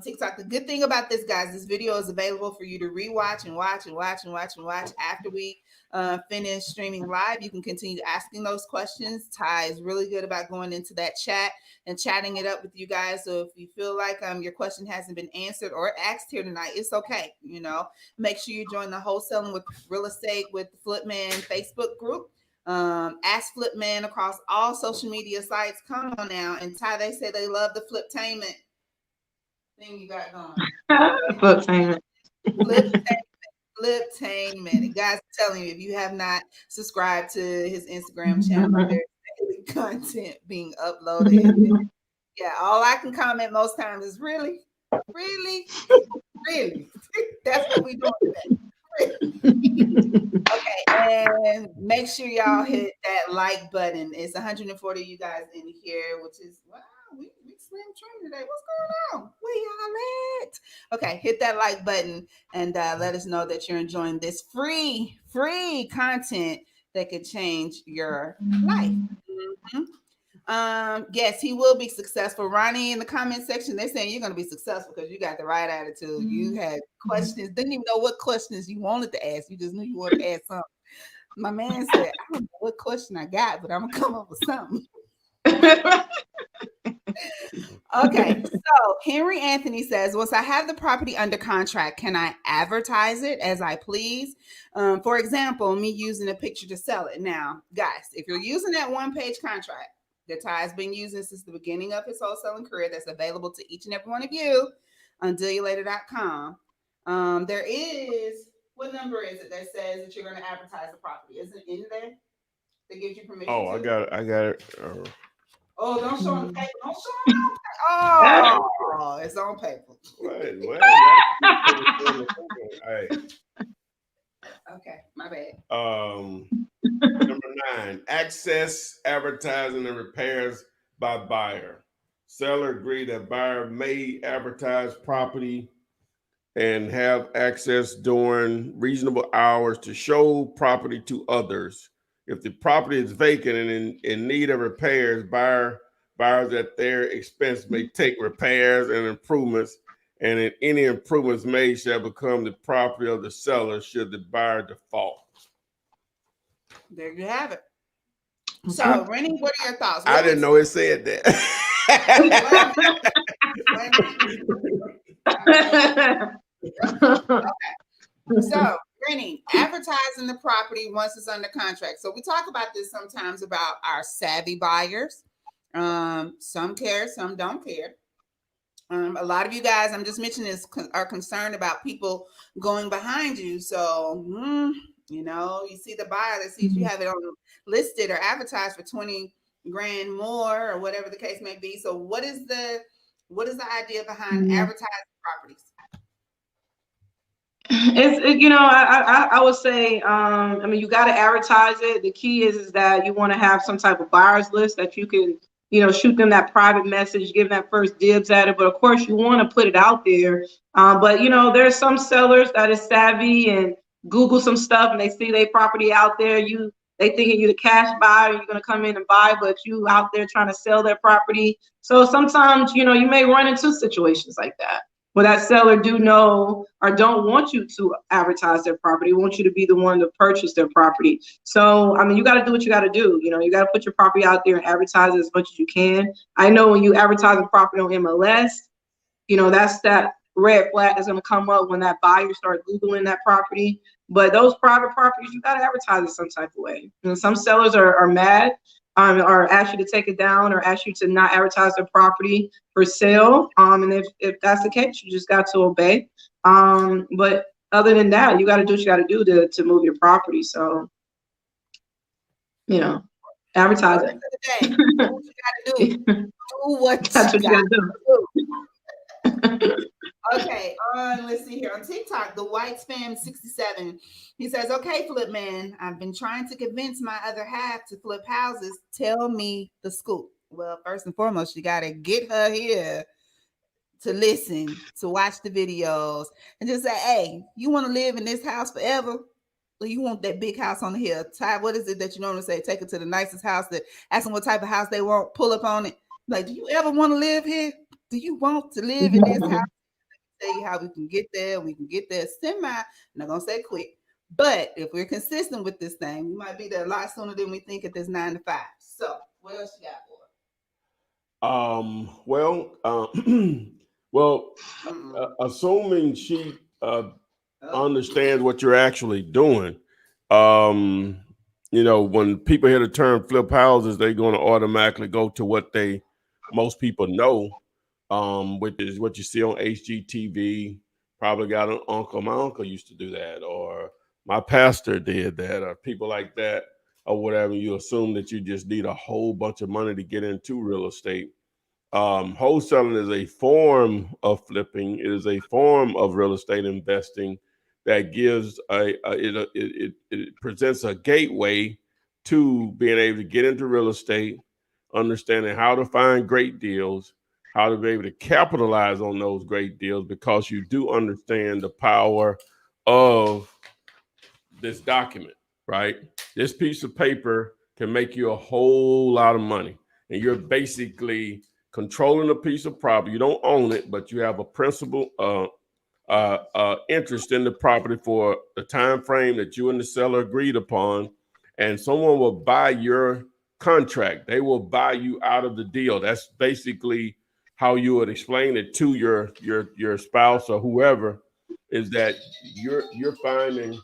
TikTok. The good thing about this, guys, this video is available for you to rewatch and watch after we finish streaming live. You can continue asking those questions. Ty is really good about going into that chat and chatting it up with you guys. So if you feel like your question hasn't been answered or asked here tonight, it's okay. You know, make sure you join the Wholesaling with Real Estate with the Flipman Facebook group. Ask Flipman across all social media sites. Come on now. And Ty, they say they love the Fliptainment thing you got going. Fliptainment. Fliptainment. Guys, I'm telling you, if you have not subscribed to his Instagram channel, there's daily content being uploaded. Yeah, all I can comment most times is really. That's what we doing today. Okay, and make sure y'all hit that like button. It's 140 of you guys in here, which is wow, we slim trim today. What's going on? Where y'all at? Okay, hit that like button and let us know that you're enjoying this free content that could change your life. Yes, he will be successful. Ronnie in the comment section, they're saying you're going to be successful because you got the right attitude. You had questions, didn't even know what questions you wanted to ask. You just knew you wanted to ask something. My man said, I don't know what question I got, but I'm gonna come up with something. Okay, so Henry Anthony says, once I have the property under contract, can I advertise it as I please? For example, me using a picture to sell it. Now, guys, if you're using that one-page contract that Ty's been using since the beginning of his wholesaling career, that's available to each and every one of you on dealyoulater.com. There is, what number is it that says that you're going to advertise the property? Isn't it in there that gives you permission? Oh, to? I got it. Oh, don't show on the paper. Don't show on the paper. Oh, it's on paper. Wait. Hey. Okay, my bad. Number 9, access, advertising, and repairs by buyer. Seller agree that buyer may advertise property and have access during reasonable hours to show property to others. If the property is vacant and in need of repairs, buyers at their expense may take repairs and improvements, and any improvements made shall become the property of the seller should the buyer default. There you have it. So, Rennie, what are your thoughts? I didn't know it said that. Okay. So, Rennie, advertising the property once it's under contract. So we talk about this sometimes about our savvy buyers. Some care, some don't care. A lot of you guys, I'm just mentioning this, are concerned about people going behind you. So, you know, you see the buyer that sees you have it on listed or advertised for 20 grand more or whatever the case may be. So what is the idea behind advertising properties? It's, you know, I would say, I mean, you got to advertise it. The key is that you want to have some type of buyers list that you can, you know, shoot them that private message, give them that first dibs at it. But of course, you want to put it out there. But, you know, there's some sellers that is savvy and Google some stuff and they see their property out there. They thinking you the cash buyer, you're going to come in and buy, but you out there trying to sell their property. So sometimes, you know, you may run into situations like that, where that seller do know or don't want you to advertise their property, want you to be the one to purchase their property. So, I mean, you got to do what you got to do. You know, you got to put your property out there and advertise it as much as you can. I know when you advertise a property on MLS, you know, that's that red flag that's going to come up when that buyer starts Googling that property. But those private properties, you got to advertise it some type of way. And some sellers are mad or ask you to take it down or ask you to not advertise their property for sale. And if that's the case, you just got to obey. But other than that, you got to do what you got to do to move your property. So, you know, advertise it. Do what you got to do. Do what That's what you got to do. Okay, let's see here on TikTok, the White Spam 67. He says, "Okay, Flip Man, I've been trying to convince my other half to flip houses. Tell me the scoop." Well, first and foremost, you gotta get her here to listen, to watch the videos, and just say, "Hey, you want to live in this house forever? Or you want that big house on the hill?" Ty, what is it that you normally say? Take her to the nicest house. That ask them what type of house they want. Pull up on it. Like, do you ever want to live here? Do you want to live in this house? Tell you how we can get there. We can get there semi. I'm not gonna say quick, but if we're consistent with this thing, we might be there a lot sooner than we think at this 9 to 5. So, what else you got for it? Assuming she understands what you're actually doing, you know, when people hear the term flip houses, they're going to automatically go to what most people know. Which is what you see on HGTV. Probably got an uncle. My uncle used to do that, or my pastor did that, or people like that, or whatever. You assume that you just need a whole bunch of money to get into real estate. Wholesaling is a form of flipping. It is a form of real estate investing that gives it presents a gateway to being able to get into real estate, understanding how to find great deals, how to be able to capitalize on those great deals, because you do understand the power of this document, right? This piece of paper can make you a whole lot of money. and you're basically controlling a piece of property. You don't own it, but you have a principal interest in the property for the time frame that you and the seller agreed upon, and someone will buy your contract. They will buy you out of the deal. That's basically how you would explain it to your spouse or whoever, is that you're finding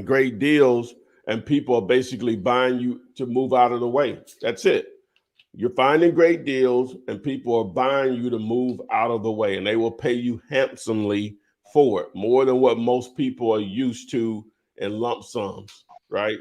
great deals, and people are basically buying you to move out of the way. That's it. You're finding great deals, and people are buying you to move out of the way, and they will pay you handsomely for it, more than what most people are used to in lump sums, right?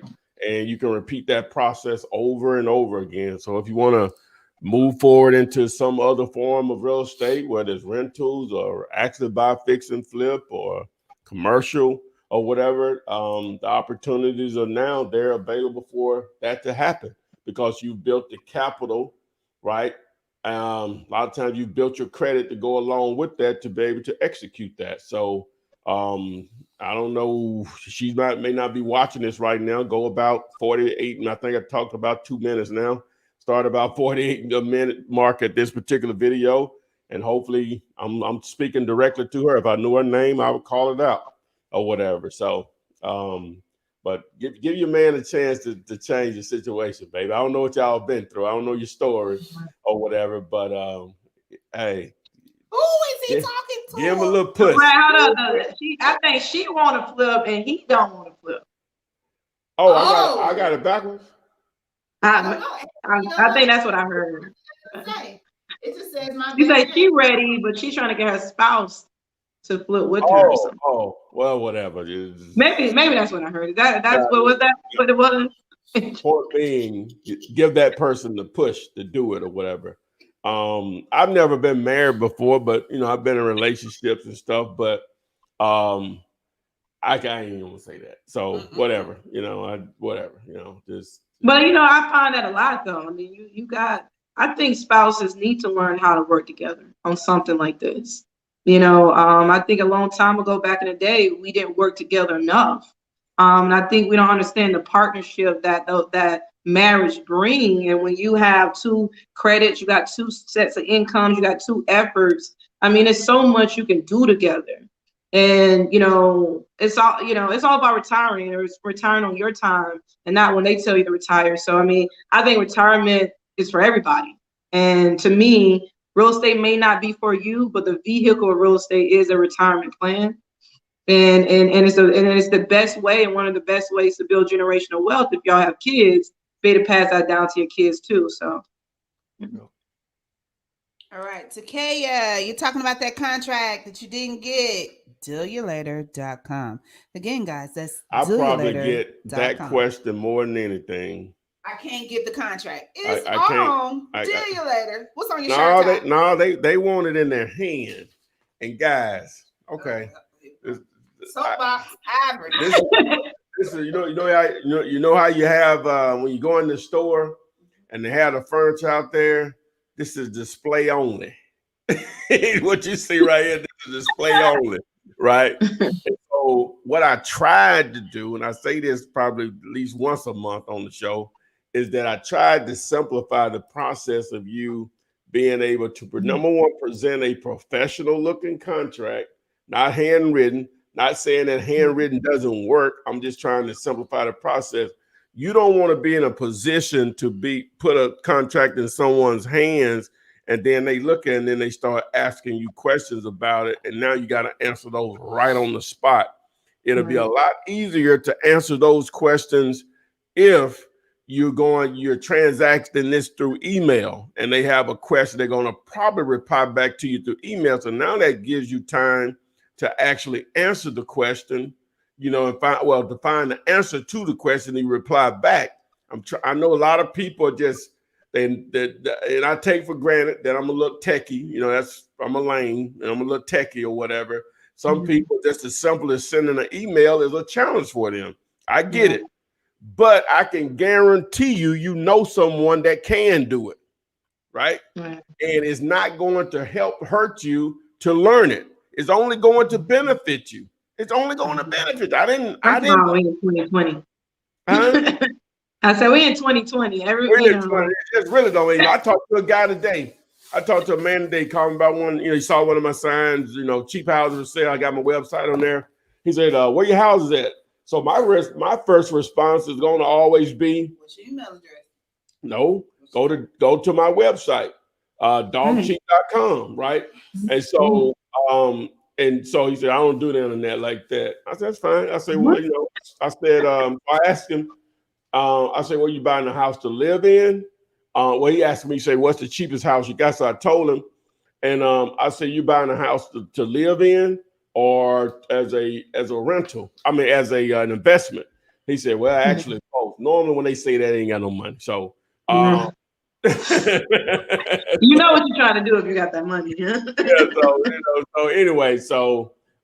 And you can repeat that process over and over again. So if you want to move forward into some other form of real estate, whether it's rentals or actually buy, fix, and flip, or commercial or whatever, the opportunities are now there available for that to happen, because you've built the capital, right? A lot of times you've built your credit to go along with that to be able to execute that. So I don't know, may not be watching this right now. Go about 48, and I think I talked about 2 minutes now. Start about 48-minute mark at this particular video, and hopefully I'm speaking directly to her. If I knew her name, I would call it out or whatever. So, but give your man a chance to change the situation, baby. I don't know what y'all been through. I don't know your story or whatever, but hey. Who is he talking to? Give him a little push. Well, I think she want to flip and he don't want to flip. Oh, I got it backwards. I think that's what I heard. It just says my. She said she ready, but she's trying to get her spouse to flip with her. Or something. Well, whatever. Maybe that's what I heard. That's what was that? What it was? Point being, give that person the push to do it or whatever. I've never been married before, but I've been in relationships and stuff, but I can't even want to say that. So whatever, just. But I find that a lot though. I mean, I think spouses need to learn how to work together on something like this. I think a long time ago, back in the day, we didn't work together enough. And I think we don't understand the partnership that marriage bring. And when you have two credits, you got two sets of incomes, you got two efforts. I mean, it's so much you can do together. And it's all about retiring, or it's retiring on your time and not when they tell you to retire. So I mean, I think retirement is for everybody. And to me, real estate may not be for you, but the vehicle of real estate is a retirement plan. And it's the best way, and one of the best ways to build generational wealth. If y'all have kids, be able to pass that down to your kids too. So. All right, Takaya, you're talking about that contract that you didn't get. DealYouLater.com. Again, guys, that's I probably get that question more than anything. I can't get the contract. It's on Deal You Later. What's on your shirt? They want it in their hand. And guys, okay. Soapbox average. This is, you know how you have when you go in the store and they have the furniture out there. This is display only. What you see right here, this is display only, right? And so what I tried to do, and I say this probably at least once a month on the show, is that I tried to simplify the process of you being able to, number one, present a professional looking contract, not handwritten. Not saying that handwritten doesn't work. I'm just trying to simplify the process. You don't want to be in a position to put a contract in someone's hands, and then they look at it and then they start asking you questions about it, and now you got to answer those right on the spot. It'll be a lot easier to answer those questions if you're transacting this through email, and they have a question. They're going to probably reply back to you through email. So now that gives you time to actually answer the question, and to find the answer to the question, you reply back. I know a lot of people just, and I take for granted that I'm a little techie, I'm a lame and I'm a little techie or whatever. Some people, just as simple as sending an email is a challenge for them. I get it, but I can guarantee you someone that can do it, right? And it's not going to hurt you to learn it. It's only going to benefit you. It's only going to benefit. I didn't. 2020. Huh? I said we in 2020. It just really don't. I talked to a guy today. I talked to a man today, calling about one. He saw one of my signs. Cheap houses for sale. I got my website on there. He said, "Where your houses at?" So my first response is going to always be, "What's your email address?" No, go to my website, dogcheap.com, right? And so he said, I don't do the internet like that. I said, that's fine. I said, well, I asked him, I said, well, you buying a house to live in? Well, he asked me, he said, what's the cheapest house you got? So I told him, and I said, you buying a house to live in or as a rental? I mean, as an investment. He said, well, actually both. Normally when they say that, they ain't got no money. So you know what you're trying to do if you got that money, huh? So anyway,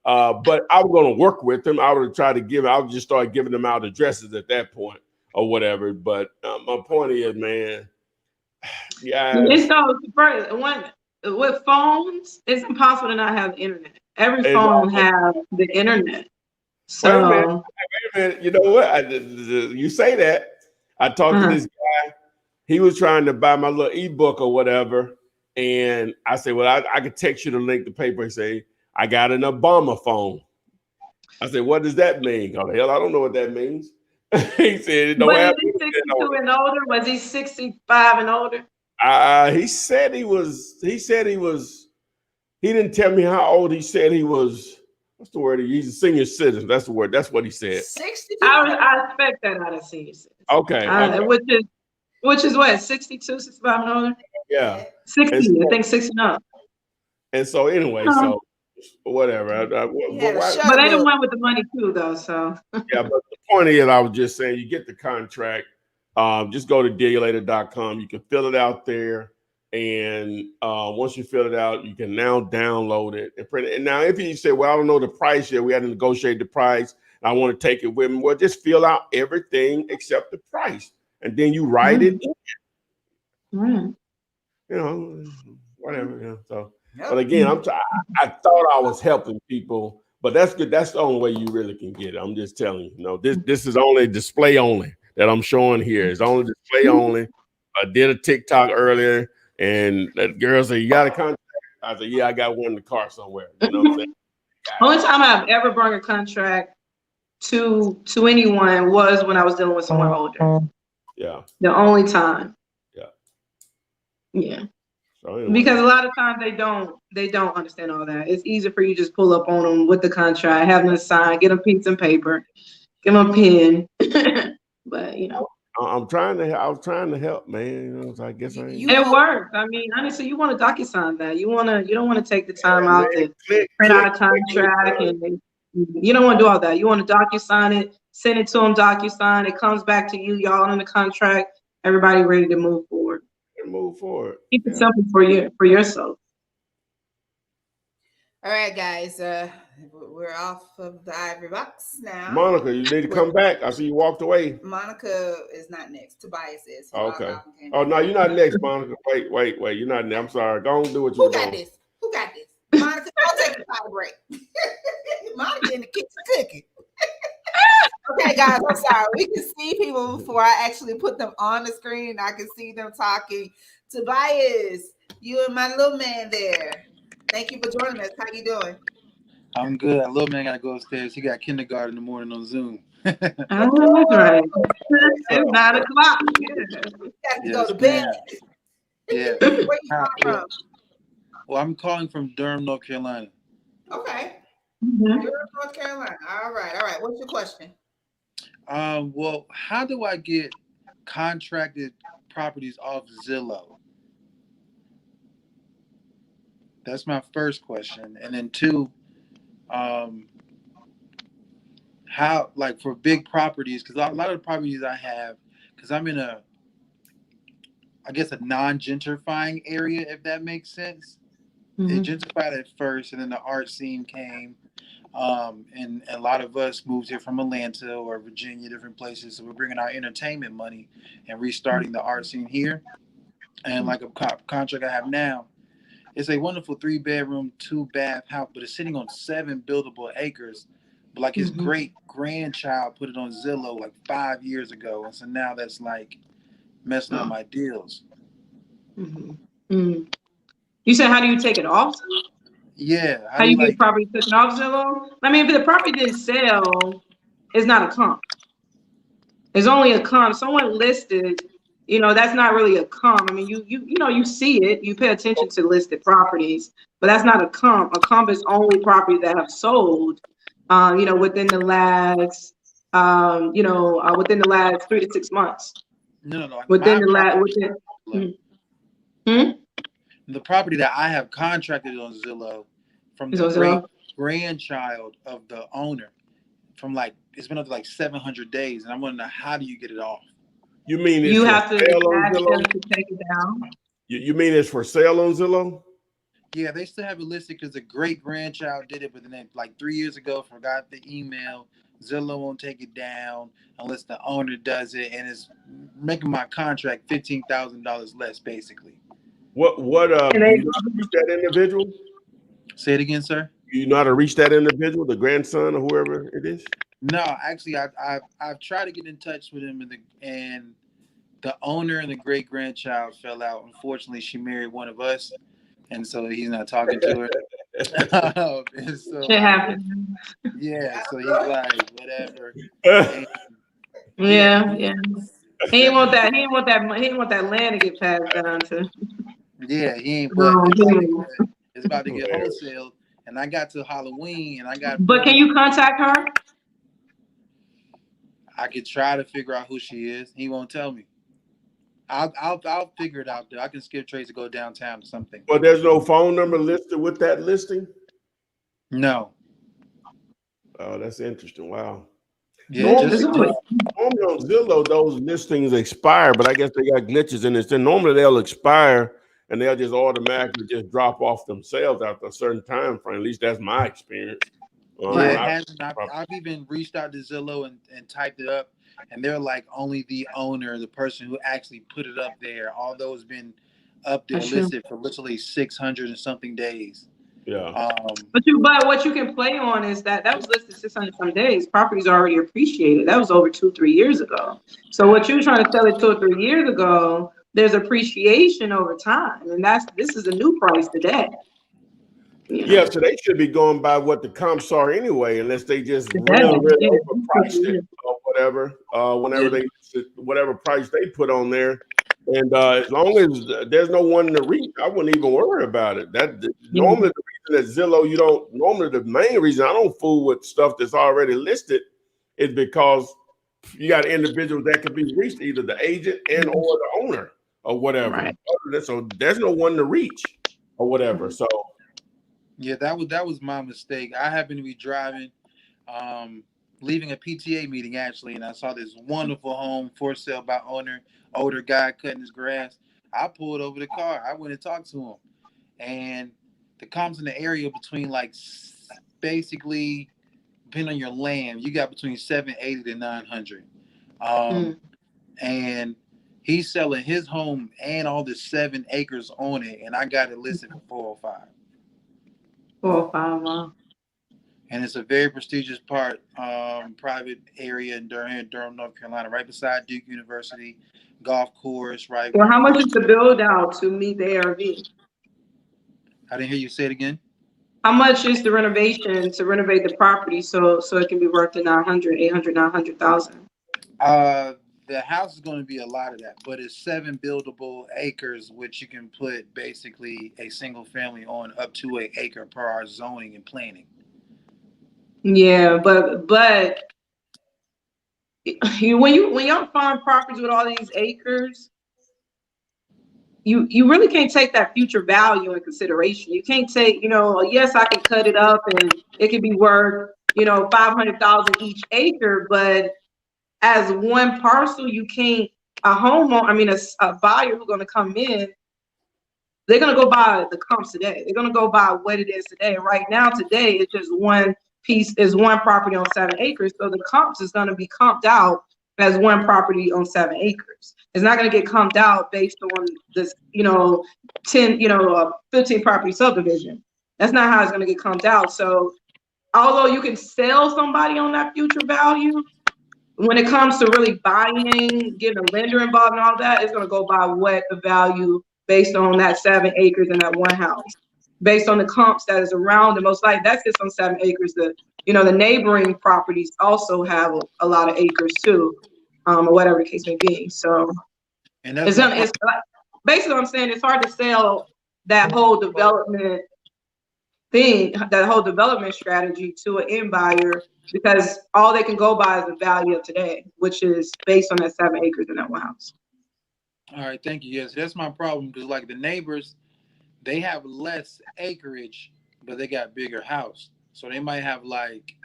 but I was going to work with them. I would just start giving them out addresses at that point or whatever. But my point is, man, It's with phones, it's impossible to not have the internet. Every phone has the internet. So wait a minute. You know what? You say that. I talked to this guy. He was trying to buy my little ebook or whatever. And I said, well, I could text you the link to paper. He say, I got an Obama phone. I said, what does that mean? Oh, hell, I don't know what that means. He said, it don't have. Is he 62 and older? Was he 65 and older? He said he was. He didn't tell me how old. He said he was. What's the word? He's a senior citizen. That's the word. That's what he said. 60. I expect that out of senior citizens. Okay. Which is what, 62, 65 and older? Yeah. 60. I think 69. And so anyway, so whatever. But they the one with the money too, though. So yeah, but the point is, I was just saying, you get the contract. Just go to dealulator.com. You can fill it out there. And once you fill it out, you can now download it and print it. And now, if you say, well, I don't know the price yet, we had to negotiate the price, and I want to take it with me, well, just fill out everything except the price. And then you write it in. Whatever. So, but again, I thought I was helping people, but that's good. That's the only way you really can get it. I'm just telling you, this is only display only that I'm showing here. It's only display only. I did a TikTok earlier. And that girl said, you got a contract? I said, yeah, I got one in the car somewhere. You know what I'm saying? Only time I've ever brought a contract to anyone was when I was dealing with someone older. Yeah. The only time. Yeah. So anyway. Because a lot of times they don't understand all that. It's easier for you to just pull up on them with the contract, have them sign, get them piece and paper, give them a pen. But I was trying to help, man. So I guess it worked. I mean, honestly, you want to DocuSign that. You don't want to take the time out to print out a contract, and you don't want to do all that. You want to DocuSign it, send it to them, DocuSign. It comes back to you. Y'all in the contract. Everybody ready to move forward. Keep it simple for yourself. All right, guys. We're off of the ivory box now. Monica, you need to come back. I see you walked away. Monica is not next. Tobias is. Okay. Oh, no, you're not next, Monica. Wait. You're not next. I'm sorry. Go on, do what you're doing. Who got this? Monica, don't take a potty break. Monica in the kitchen cooking. Okay, guys, I'm sorry. We can see people before I actually put them on the screen. I can see them talking. Tobias, you and my little man there. Thank you for joining us. How you doing? I'm good. A little man got to go upstairs. He got kindergarten in the morning on Zoom. Oh, that's right. It's 9 o'clock. You got to go to bed. Yeah. Where you come from? Well, I'm calling from Durham, North Carolina. Okay. Mm-hmm. Durham, North Carolina. All right. What's your question? Well, how do I get contracted properties off Zillow? That's my first question. And then 2, how, like, for big properties, because a lot of the properties I have, because I'm in a non-gentrifying area, if that makes sense. They gentrified at first, and then the art scene came, and a lot of us moved here from Atlanta or Virginia, different places, so we're bringing our entertainment money and restarting the art scene here. And like a contract I have now, it's a wonderful 3-bedroom, 2-bath house, but it's sitting on 7 buildable acres. But like his great grandchild put it on Zillow like 5 years ago, and so now that's like messing up my deals. You said, how do you take it off? Yeah, How you get property taken off Zillow? I mean, if the property didn't sell, it's not a comp. It's only a comp. Someone listed, you know, that's not really a comp. I mean, you know, you see it, you pay attention to listed properties, but that's not a comp. A comp is only properties that have sold, you know, within the last, within the last 3 to 6 months. No. Within the last, the property that I have contracted on Zillow from the great grandchild of the owner, from like, it's been up to like 700 days, and I want to know, how do you get it off? You mean you have to ask them to take it down? You mean it's for sale on Zillow? Yeah, they still have it listed because the great grandchild did it, but then like 3 years ago, forgot the email. Zillow won't take it down unless the owner does it, and it's making my contract $15,000 less, basically. Do you know how to reach that individual? Say it again, sir. You know how to reach that individual, the grandson or whoever it is? No, actually, I've tried to get in touch with him, and the owner and the great grandchild fell out. Unfortunately, she married one of us, and so he's not talking to her. And so, Shit happens. Yeah, so he's like, whatever. Yeah. He didn't want that. He didn't want that land to get passed down to. Yeah, he ain't. But it's about to get wholesale, and I got to Halloween, and I got. But can you contact her? I could try to figure out who she is. He won't tell me. I'll figure it out though. I can skip trades to go downtown or something. But there's no phone number listed with that listing? No. Oh, that's interesting. Wow. Yeah, normally on Zillow, those listings expire, but I guess they got glitches in it. So normally they'll expire and they'll just automatically just drop off themselves after a certain time frame. At least that's my experience. I've even reached out to Zillow and typed it up, and they're like, only the owner, the person who actually put it up there, all those been up there listed for literally 600 and something days. Yeah. But what you can play on is that was listed 600 some days. Property's already appreciated. That was over 2-3 years ago. So what you were trying to sell it 2 or 3 years ago, there's appreciation over time, and this is a new price today. Yeah, so they should be going by what the comps are anyway, unless they just really overpriced it or whatever. Whatever price they put on there, and as long as there's no one to reach, I wouldn't even worry about it. Normally the reason that Zillow, the main reason I don't fool with stuff that's already listed is because you got individuals that can be reached, either the agent and or the owner or whatever. Right. So there's no one to reach or whatever. So. Yeah, that was my mistake. I happened to be driving, leaving a PTA meeting actually, and I saw this wonderful home for sale by older guy cutting his grass. I pulled over the car. I went and talked to him, and the comps in the area between like basically, depending on your land, you got between 780 to 900, and he's selling his home and all the 7 acres on it, and I got it listed for 405. 405, wow. And it's a very prestigious private area in Durham, North Carolina, right beside Duke University, golf course, right? Well, how much is the build out to meet the ARV? I didn't hear you say it again. How much is the renovation to renovate the property so it can be worth the 900,000? The house is going to be a lot of that, but it's 7 buildable acres, which you can put basically a single family on up to an acre per our zoning and planning. Yeah, but when y'all find properties with all these acres, you really can't take that future value in consideration. You can't take, yes, I can cut it up and it could be worth, 500,000 each acre, but as one parcel, you can't, a buyer who's going to come in, they're going to go buy the comps today. They're going to go buy what it is today. Right now, today, it's just one piece, is one property on 7 acres. So the comps is going to be comped out as one property on 7 acres. It's not going to get comped out based on this, 15 property subdivision. That's not how it's going to get comped out. So although you can sell somebody on that future value, when it comes to really buying, getting a lender involved and all that, it's going to go by what the value based on that 7 acres in that one house, based on the comps that is around. And most likely that sits on 7 acres. The neighboring properties also have a lot of acres too, or whatever the case may be. So And it's basically what I'm saying. It's hard to sell that whole development thing, that whole development strategy to an end buyer, because all they can go by is the value of today, which is based on that 7 acres in that one house. All right, thank you. Yes, that's my problem, because like the neighbors, they have less acreage, but they got bigger house. So they might have like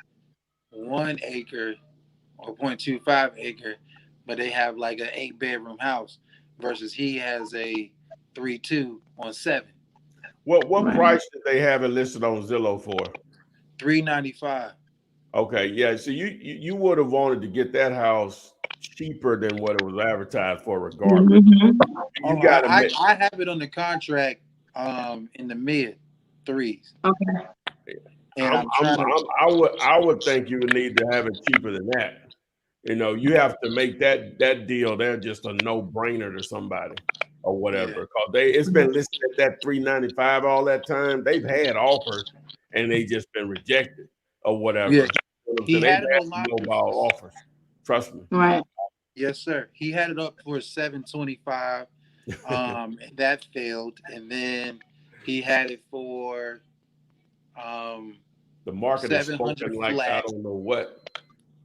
1 acre or 0.25 acre, but they have like an 8-bedroom house versus he has a 3.2 on 7. What price did they have it listed on Zillow for? $395. Okay, yeah. So you would have wanted to get that house cheaper than what it was advertised for, regardless. Mm-hmm. You got to. I have it on the contract in the mid 3s. Okay. And I would think you would need to have it cheaper than that. You have to make that deal. They're just a no-brainer to somebody or whatever. Because it's been listed at that $395 all that time. They've had offers and they just been rejected or whatever. Yeah. They've had no-ball offers. Trust me. Right. Yes, sir. He had it up for $725. And that failed. And then he had it for the market is spoken like flat. I don't know what.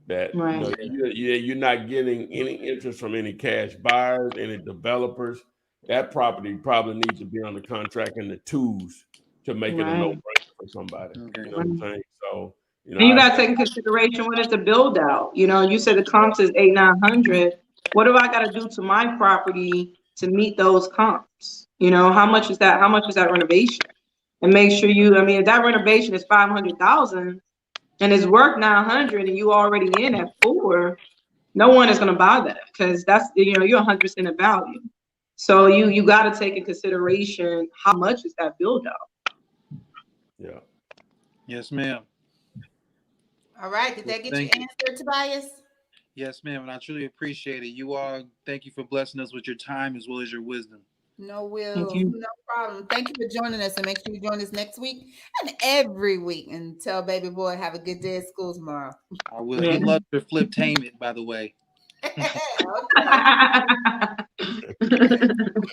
That you're not getting any interest from any cash buyers, any developers. That property probably needs to be on the contract in the 2s to make it a no-brainer for somebody. Okay. You know what I'm saying? So and you got to take in consideration what is the build out. You said the comps is 800-900. What do I got to do to my property to meet those comps? How much is that? How much is that renovation? And make sure if that renovation is $500,000. And it's worth 900 and you already in at 4, no one is going to buy that, because that's, you're 100% of value. So you got to take in consideration how much is that build out. Yeah. Yes, ma'am. All right. Did that get you answered, Tobias? Yes, ma'am. And I truly appreciate it. You all, thank you for blessing us with your time as well as your wisdom. No problem. Thank you for joining us, and make sure you join us next week and every week. And tell baby boy have a good day at school tomorrow. I will. He loves your fliptainment, by the way. Okay.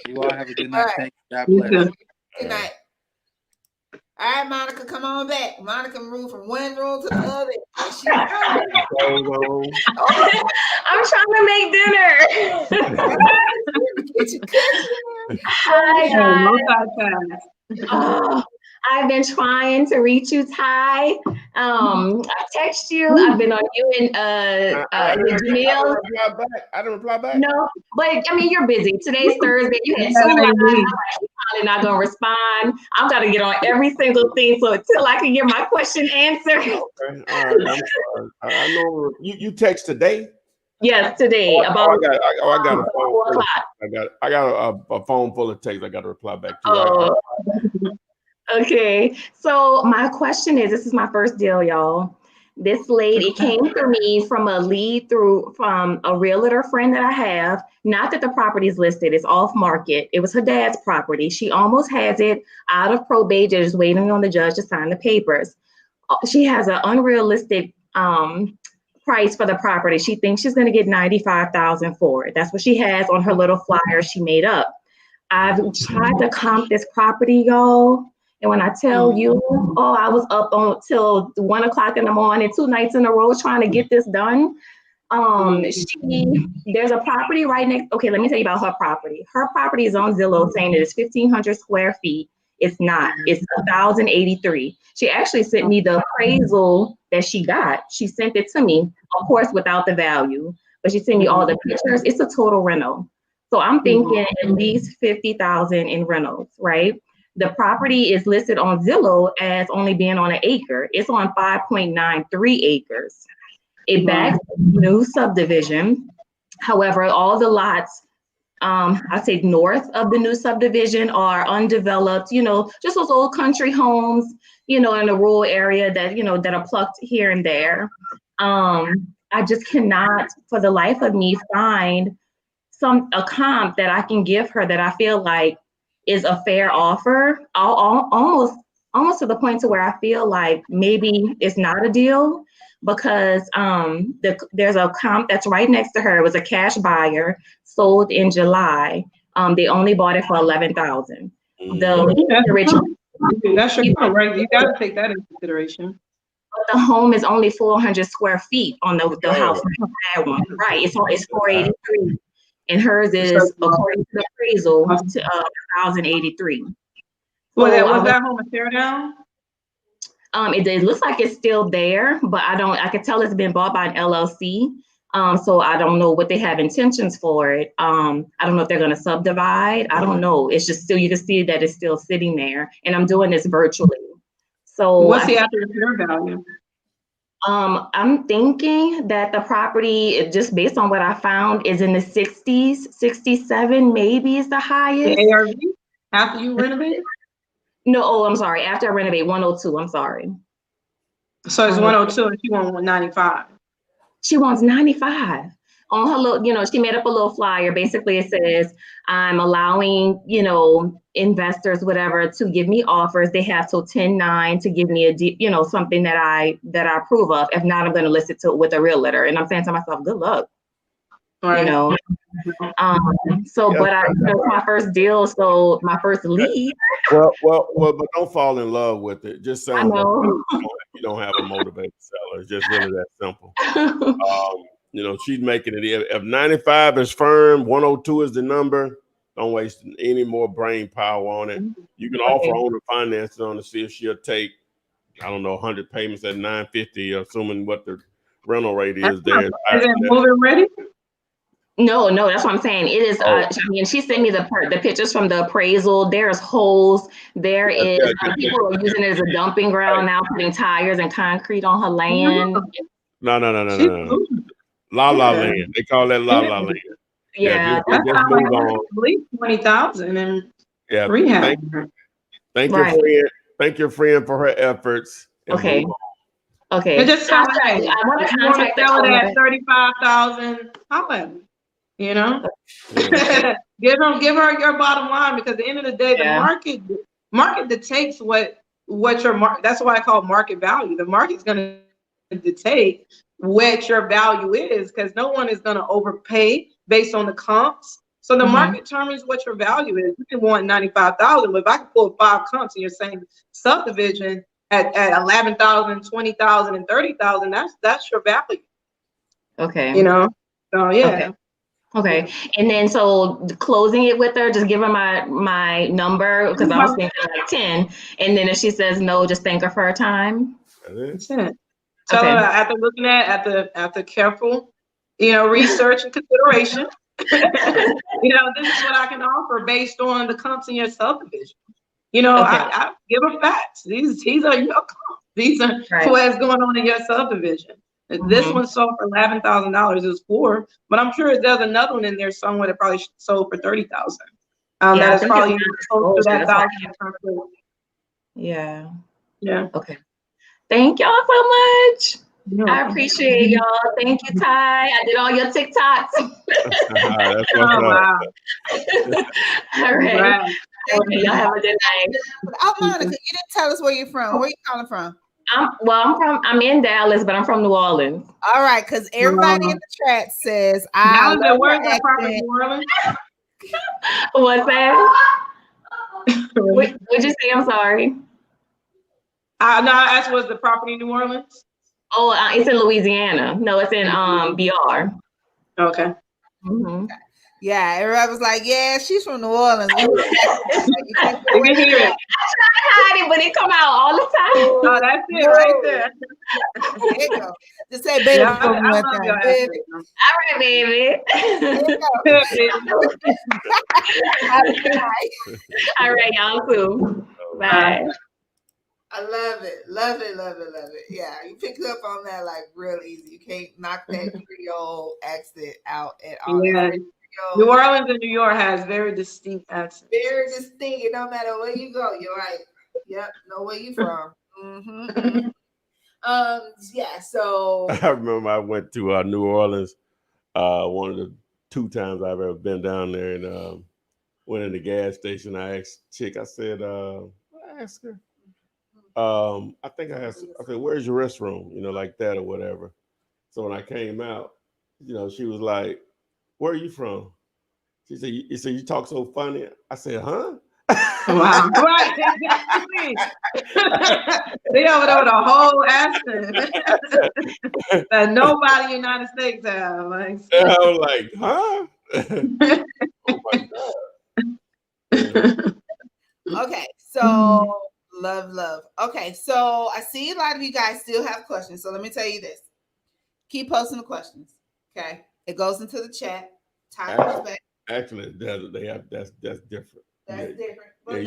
You all have a good night. Right. Thank you. God bless. Good night. All right, Monica, come on back. Monica moved from one room to the other. I'm trying to make dinner. Hi, guys. I've been trying to reach you, Ty. I text you. I've been on you and Jamil. I didn't reply back. No, but you're busy. Today's Thursday. You had 2 lives. I'm probably not gonna respond. I've got to get on every single thing so until I can get my question answered. Okay. All right. I'm sorry. I know you text today. Yes, today. I got a phone. I got a phone full of text. I got to reply back to. Okay, so my question is, this is my first deal, y'all. This lady came to me from a lead from a realtor friend that I have. Not that the property is listed, it's off market. It was her dad's property. She almost has it out of probate, just waiting on the judge to sign the papers. She has an unrealistic price for the property. She thinks she's gonna get $95,000 for it. That's what she has on her little flyer she made up. I've tried to comp this property, y'all. And when I tell you, I was up until 1 o'clock in the morning, 2 nights in a row trying to get this done. There's a property right next. Okay, let me tell you about her property. Her property is on Zillow saying it is 1,500 square feet. It's not. It's 1,083. She actually sent me the appraisal that she got. She sent it to me, of course, without the value, but she sent me all the pictures. It's a total rental. So I'm thinking at least $50,000 in rentals, right? The property is listed on Zillow as only being on 1 acre. It's on 5.93 acres. It backs new subdivision. However, all the lots I say north of the new subdivision are undeveloped, just those old country homes, in a rural area that, that are plucked here and there. I just cannot for the life of me find a comp that I can give her that I feel like is a fair offer. Almost to the point to where I feel like maybe it's not a deal because there's a comp that's right next to her. It was a cash buyer, sold in July. They only bought it for $11,000. That's your point, right? You got to take that into consideration. But the home is only 400 square feet on the house. That one, right? It's 483, and hers is according to the appraisal to 1,083. Was that home a tear down? It looks like it's still there, but I can tell it's been bought by an LLC. So I don't know what they have intentions for it. I don't know if they're going to subdivide. I don't know. It's just still, you can see that it's still sitting there, and I'm doing this virtually. So what's the after repair value? I'm thinking that the property, just based on what I found, is in the 60s, 67 maybe is the highest. The ARV after you renovate? No, I'm sorry. After I renovate, 102. I'm sorry. So it's 102 and she wants 195. She wants 95. On her little, she made up a little flyer. Basically, it says, I'm allowing, investors, whatever, to give me offers. They have till 10-9 to give me something that I approve of. If not, I'm going to list it with a realtor. And I'm saying to myself, good luck. Right. So, but it's my first deal, so my first lead. Well, but don't fall in love with it. Just sounds like you don't have a motivated seller. It's just really that simple. She's making it. If 95 is firm, 102 is the number. Don't waste any more brain power on it. You can offer owner financing on to see if she'll take, 100 payments at $950, assuming what the rental rate is there. Is it moving ready? No, that's what I'm saying. It is. She sent me the pictures from the appraisal. There's holes. There is people are using it as a dumping ground now, putting tires and concrete on her land. No. La Land. They call that La Land. Yeah, that's just move on. At least 20,000 and rehab. Thank your friend for her efforts. Okay. And just tell her, I want to contact sell it at 35,000. Give her your bottom line, because at the end of the day, the market dictates what your market. That's why I call it market value. The market's going to dictate what your value is, because no one is going to overpay based on the comps. So the market determines what your value is. You can want 95,000, but if I can pull 5 comps in your same subdivision at 11,000, 20,000, and 30,000, that's your value. Okay. So yeah. Okay. And then so closing it with her, just give her my number, because I was thinking like 10. And then if she says no, just thank her for her time. That's it. Tell her after looking after careful, research and consideration, this is what I can offer based on the comps in your subdivision. I give her facts. These are your comps. These are what's going on in your subdivision. This one sold for $11,000. Is 4, but I'm sure there's another one in there somewhere that probably sold for 30,000. That is probably close to that $1,000. Yeah. Okay. Thank y'all so much. I appreciate y'all. Thank you, Ty. I did all your TikToks. That's wow. All right. Y'all have a good night. Monica, you didn't tell us where you're from. Where you calling from? I'm in Dallas, but I'm from New Orleans. All right, because everybody in the chat says where's the property, New Orleans? What's that? What'd you say? I'm sorry. No, I asked, was the property in New Orleans? Oh, it's in Louisiana. No, it's in BR. Okay. Yeah, everybody was like, yeah, she's from New Orleans. You can hear it. I hide it, but it come out all the time. Oh, that's it right there. There you go. Just say baby. I love your baby. All right, baby. All right, y'all too. Bye. I love it. Love it. Yeah, you picked up on that like real easy. You can't knock that Creole accent out at all. Yeah. Yo, New Orleans and New York has very distinct accents. very distinct. No matter where you go, you're right. Yep, know where you from. Yeah. So I remember I went to New Orleans. One of the 2 times I've ever been down there, and went in the gas station. I asked chick. I said, I asked her. I think I asked. I said, "Where's your restroom?" Like that or whatever. So when I came out, she was like, "Where are you from?" She said, "You talk so funny." I said, "Huh?" Wow. Right, exactly. They over there with a whole accent that nobody in the United States have. Like, And I was like, "Huh?" Oh my God. okay, so love. Okay, so I see a lot of you guys still have questions. So let me tell you this. Keep posting the questions. Okay. It goes into the chat. Time goes back. Actually, that's different. That's different. But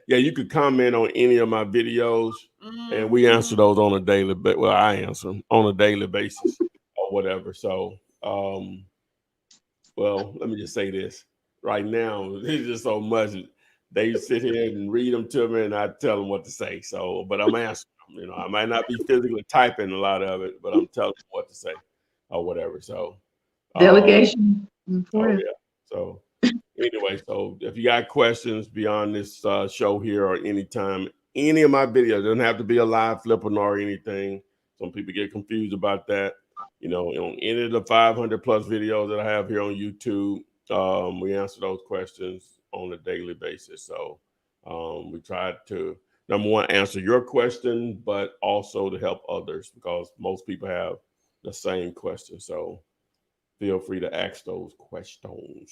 You could comment on any of my videos, and we answer those on a daily. But I answer them on a daily basis or whatever. So, let me just say this right now. There's just so much. They sit here and read them to me, and I tell them what to say. So, but I'm answering them. I might not be physically typing a lot of it, but I'm telling them what to say or whatever. So, delegation. Oh yeah. So anyway, so if you got questions beyond this show here or anytime, any of my videos, it doesn't have to be a live Flippinar or anything. Some people get confused about that. On any of the 500 plus videos that I have here on YouTube, we answer those questions on a daily basis. So we try to, number one, answer your question, but also to help others because most people have the same question. So feel free to ask those questions.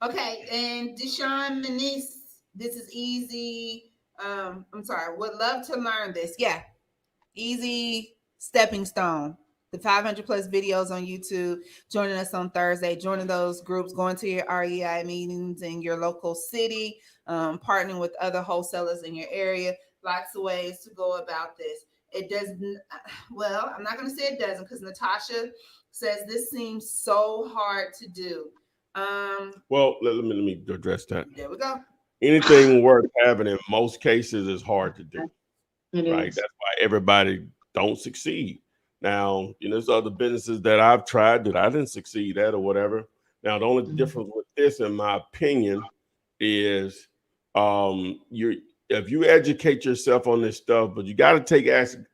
Okay, and Deshaun Manice, this is easy. I'm sorry, would love to learn this. Yeah, easy stepping stone. The 500 plus videos on YouTube, joining us on Thursday, joining those groups, going to your REI meetings in your local city, partnering with other wholesalers in your area. Lots of ways to go about this. It doesn't, I'm not going to say it doesn't because Natasha says this seems so hard to do. Let me address that. There we go. Anything worth having in most cases is hard to do. Right. Is. That's why everybody don't succeed. Now, there's other businesses that I've tried that I didn't succeed at or whatever. Now, the only difference with this, in my opinion, is if you educate yourself on this stuff, but you got to take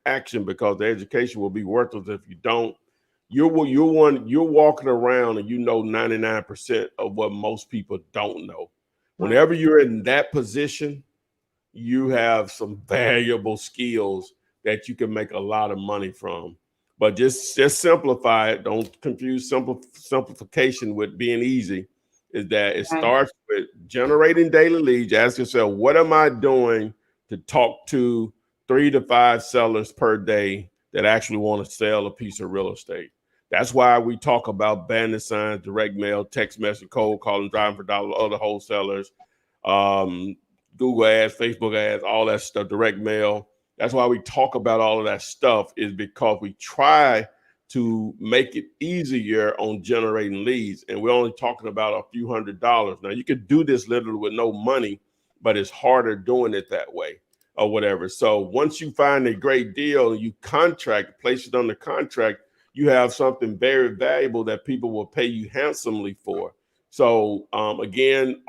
action because the education will be worthless if you don't. You're walking around and 99% of what most people don't know. Whenever you're in that position, you have some valuable skills that you can make a lot of money from. But just simplify it. Don't confuse simplification with being easy. Is that it starts with generating daily leads. Ask yourself, what am I doing to talk to 3 to 5 sellers per day that actually want to sell a piece of real estate? That's why we talk about bandit signs, direct mail, text message, cold calling, driving for dollars, other wholesalers, Google ads, Facebook ads, all that stuff, direct mail. That's why we talk about all of that stuff, is because we try to make it easier on generating leads. And we're only talking about a few $100s. Now, you could do this literally with no money, but it's harder doing it that way or whatever. So once you find a great deal and you place it on the contract, you have something very valuable that people will pay you handsomely for. So again,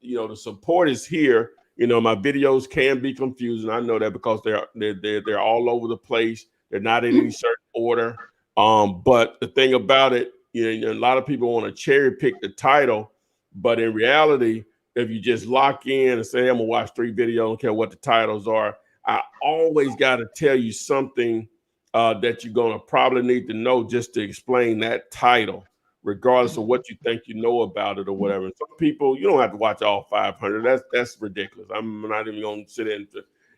the support is here. My videos can be confusing. I know that because they're all over the place. They're not in any certain order. But the thing about it, a lot of people want to cherry pick the title, but in reality, if you just lock in and say, I'm gonna watch 3 videos, I don't care what the titles are, I always got to tell you something that you're gonna probably need to know just to explain that title, regardless of what you think you know about it or whatever. Some people, you don't have to watch all 500. That's ridiculous. I'm not even gonna sit in.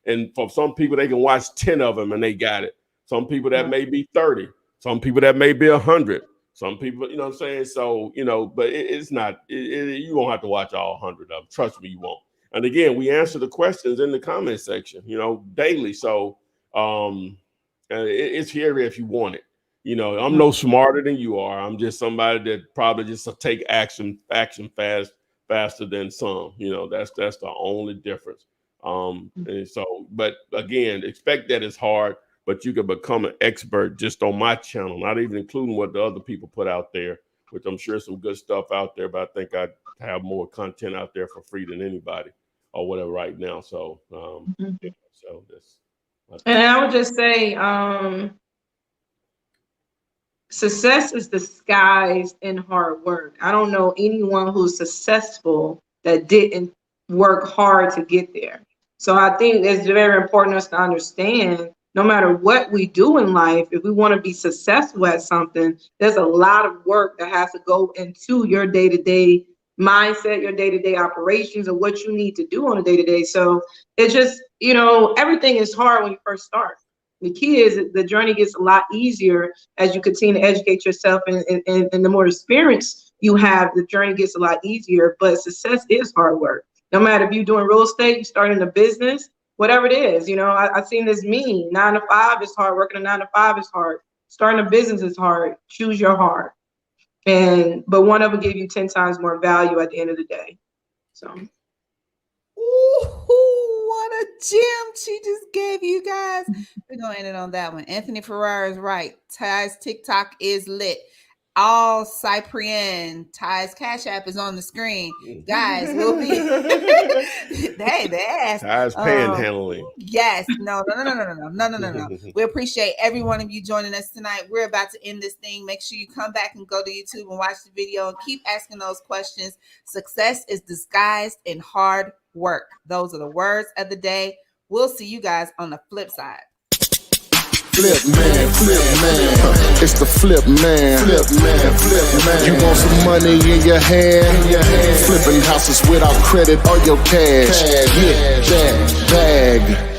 And for some people, they can watch 10 of them and they got it. Some people that may be 30. Some people that may be 100. Some people, you know what I'm saying? So, but it's not, you won't have to watch all 100 of them. Trust me, you won't. And again, we answer the questions in the comment section, daily. So it's here if you want it. You know, I'm no smarter than you are. I'm just somebody that probably just take action faster than some. You know, that's the only difference. And so, but again, expect that it's hard, but you can become an expert just on my channel, not even including what the other people put out there, which I'm sure some good stuff out there, but I think I have more content out there for free than anybody or whatever right now. So, yeah, so that's. And I would just say, success is disguised in hard work. I don't know anyone who's successful that didn't work hard to get there. So I think it's very important us to understand, no matter what we do in life, if we want to be successful at something, there's a lot of work that has to go into your day-to-day mindset, your day-to-day operations, and what you need to do on a day-to-day. So it's just, you know, everything is hard when you first start. The key is the journey gets a lot easier as you continue to educate yourself, and the more experience you have, the journey gets a lot easier. But success is hard work. No matter if you're doing real estate, you're starting a business, whatever it is. You know, I've seen this meme: 9 to 5 is hard, working a 9 to 5 is hard, starting a business is hard. Choose your heart. But one of them give you 10 times more value at the end of the day. So. Ooh, what a gem she just gave you guys. We're gonna end it on that one. Anthony Ferrara is right. Ty's TikTok is lit. All Cyprian, Ty's Cash App is on the screen. Guys, we'll be hey, they asked. Ty's panhandling. Yes, no. We appreciate every one of you joining us tonight. We're about to end this thing. Make sure you come back and go to YouTube and watch the video and keep asking those questions. Success is disguised in hard work. Those are the words of the day. We'll see you guys on the flip side. Flip man, it's the flip man. You want some money in your hand? Flipping houses without credit or your cash. Get that bag.